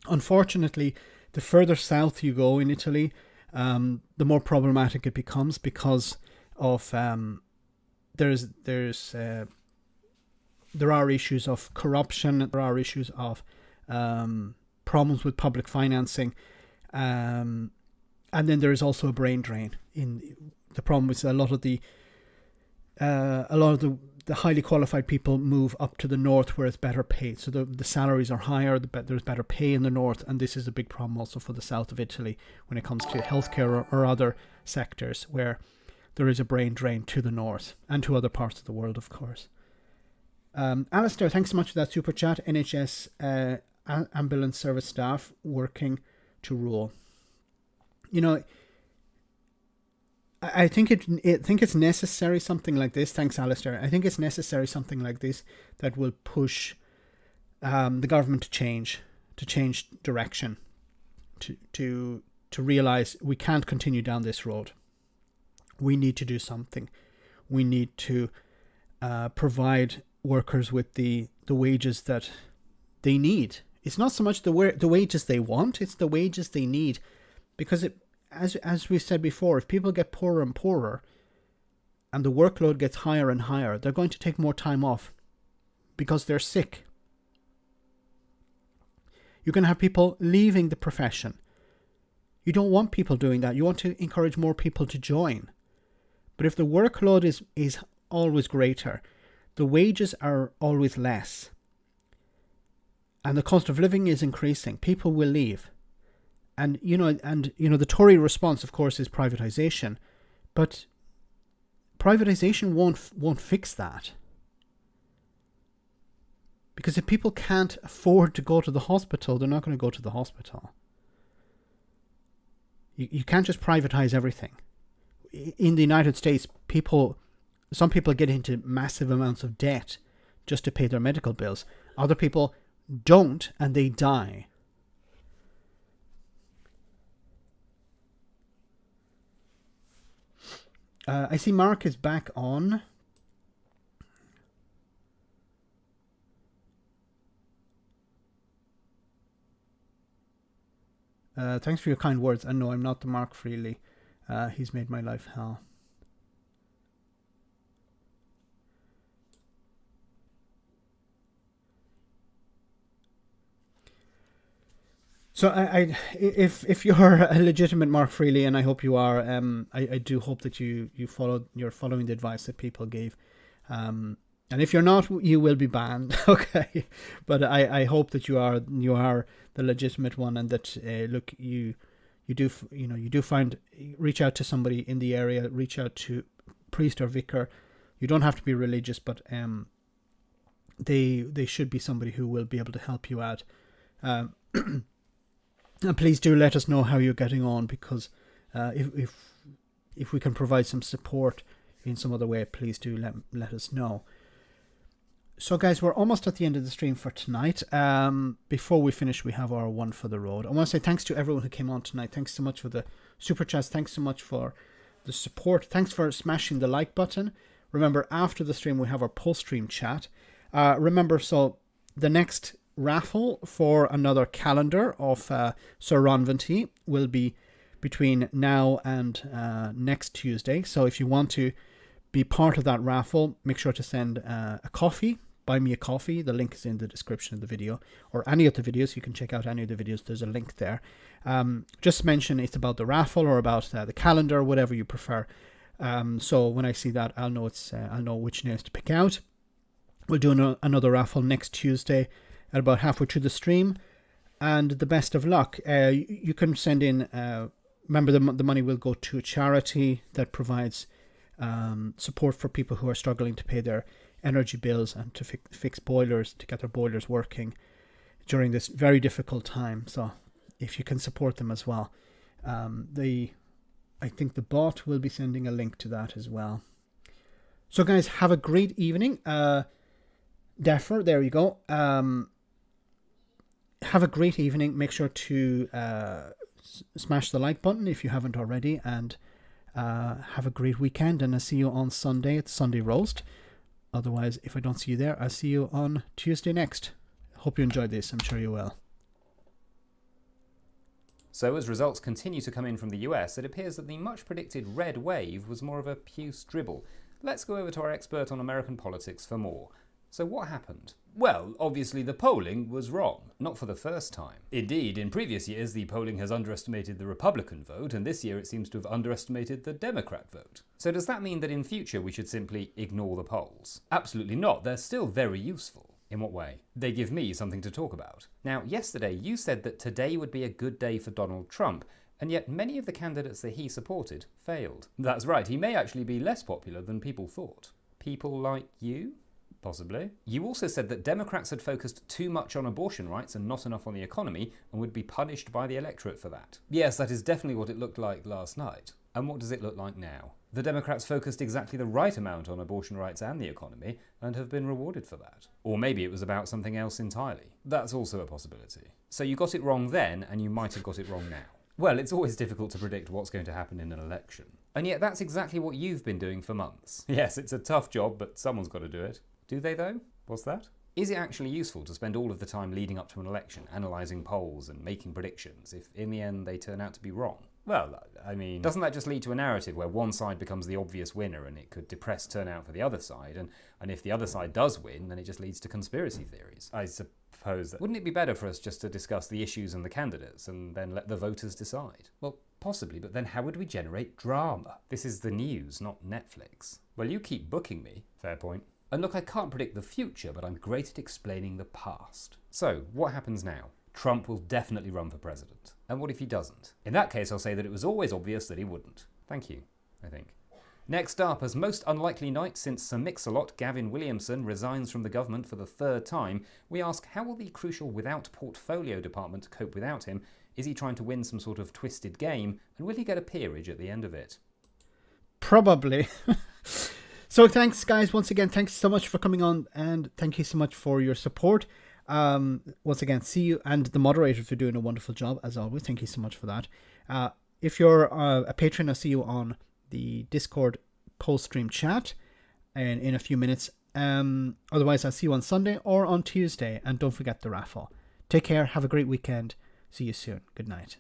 Unfortunately, the further south you go in Italy, the more problematic it becomes, because of there are issues of corruption, there are issues of problems with public financing, and then there is also a brain drain. The problem is a lot of the highly qualified people move up to the north, where it's better paid. So the salaries are higher, there's better pay in the north, and this is a big problem also for the south of Italy when it comes to healthcare or other sectors, where there is a brain drain to the north and to other parts of the world, of course. Alistair, thanks so much for that super chat. NHS ambulance service staff working to rule. I think it's necessary, something like this. Thanks, Alistair. I think it's necessary, something like this, that will push the government to change direction, to realise we can't continue down this road. We need to do something. We need to provide workers with the wages that they need. It's not so much the wages they want; it's the wages they need, because as we said before, if people get poorer and poorer, and the workload gets higher and higher, they're going to take more time off because they're sick. You're going to have people leaving the profession. You don't want people doing that. You want to encourage more people to join. But if the workload is always greater, the wages are always less, and the cost of living is increasing, people will leave. And the Tory response, of course, is privatisation, but privatisation won't fix that. Because if people can't afford to go to the hospital, they're not going to go to the hospital. You can't just privatise everything. In the United States, some people get into massive amounts of debt just to pay their medical bills. Other people don't, and they die. I see Mark is back on. Thanks for your kind words. And no, I'm not the Mark Freely. He's made my life hell. So if you're a legitimate Mark Freely, and I hope you are, I do hope that you're following the advice that people gave. And if you're not, you will be banned. Okay, but I hope that you are the legitimate one, and that look, you do find, reach out to somebody in the area, reach out to priest or vicar. You don't have to be religious, but they should be somebody who will be able to help you out. And please do let us know how you're getting on, because if we can provide some support in some other way, please do let us know. So guys, we're almost at the end of the stream for tonight. Before we finish, we have our one for the road. I want to say thanks to everyone who came on tonight. Thanks so much for the super chats. Thanks so much for the support. Thanks for smashing the like button. Remember, after the stream, we have our post-stream chat. Remember, so the next raffle for another calendar of Sir Ron Ventee will be between now and next Tuesday. So if you want to be part of that raffle, make sure to send a coffee. Buy me a coffee. The link is in the description of the video, or any of the videos. You can check out any of the videos. There's a link there. Just mention it's about the raffle or about the calendar, whatever you prefer. So when I see that, I'll know I'll know which names to pick out. We'll do another raffle next Tuesday at about halfway through the stream, and the best of luck. You can send in. Remember, the money will go to a charity that provides support for people who are struggling to pay their energy bills and to fix boilers, to get their boilers working during this very difficult time. So if you can support them as well, I think the bot will be sending a link to that as well. So guys, have a great evening. Deffer, there you go. Have a great evening. Make sure to smash the like button if you haven't already, and have a great weekend, and I'll see you on Sunday at Sunday Roast. Otherwise, if I don't see you there, I'll see you on Tuesday next. Hope you enjoyed this. I'm sure you will. So as results continue to come in from the US, it appears that the much predicted red wave was more of a Pew stribble. Let's go over to our expert on American politics for more. So what happened? Well, obviously the polling was wrong, not for the first time. Indeed, in previous years the polling has underestimated the Republican vote, and this year it seems to have underestimated the Democrat vote. So does that mean that in future we should simply ignore the polls? Absolutely not, they're still very useful. In what way? They give me something to talk about. Now, yesterday you said that today would be a good day for Donald Trump, and yet many of the candidates that he supported failed. That's right, he may actually be less popular than people thought. People like you? Possibly. You also said that Democrats had focused too much on abortion rights and not enough on the economy, and would be punished by the electorate for that. Yes, that is definitely what it looked like last night. And what does it look like now? The Democrats focused exactly the right amount on abortion rights and the economy, and have been rewarded for that. Or maybe it was about something else entirely. That's also a possibility. So you got it wrong then, and you might have got it wrong now. Well, it's always difficult to predict what's going to happen in an election. And yet that's exactly what you've been doing for months. Yes, it's a tough job, but someone's got to do it. Do they though? What's that? Is it actually useful to spend all of the time leading up to an election analysing polls and making predictions if in the end they turn out to be wrong? Well, I mean, doesn't that just lead to a narrative where one side becomes the obvious winner and it could depress turnout for the other side, and if the other side does win, then it just leads to conspiracy theories? I suppose that... Wouldn't it be better for us just to discuss the issues and the candidates and then let the voters decide? Well, possibly, but then how would we generate drama? This is the news, not Netflix. Well, you keep booking me. Fair point. And look, I can't predict the future, but I'm great at explaining the past. So, what happens now? Trump will definitely run for president. And what if he doesn't? In that case, I'll say that it was always obvious that he wouldn't. Thank you, I think. Next up, as most unlikely night since Sir Mix-a-Lot Gavin Williamson resigns from the government for the third time, we ask how will the crucial without portfolio department cope without him? Is he trying to win some sort of twisted game? And will he get a peerage at the end of it? Probably. So thanks, guys. Once again, thanks so much for coming on, and thank you so much for your support. Once again, see you, and the moderators for doing a wonderful job as always. Thank you so much for that. If you're a patron, I'll see you on the Discord post-stream chat in a few minutes. Otherwise, I'll see you on Sunday or on Tuesday, and don't forget the raffle. Take care. Have a great weekend. See you soon. Good night.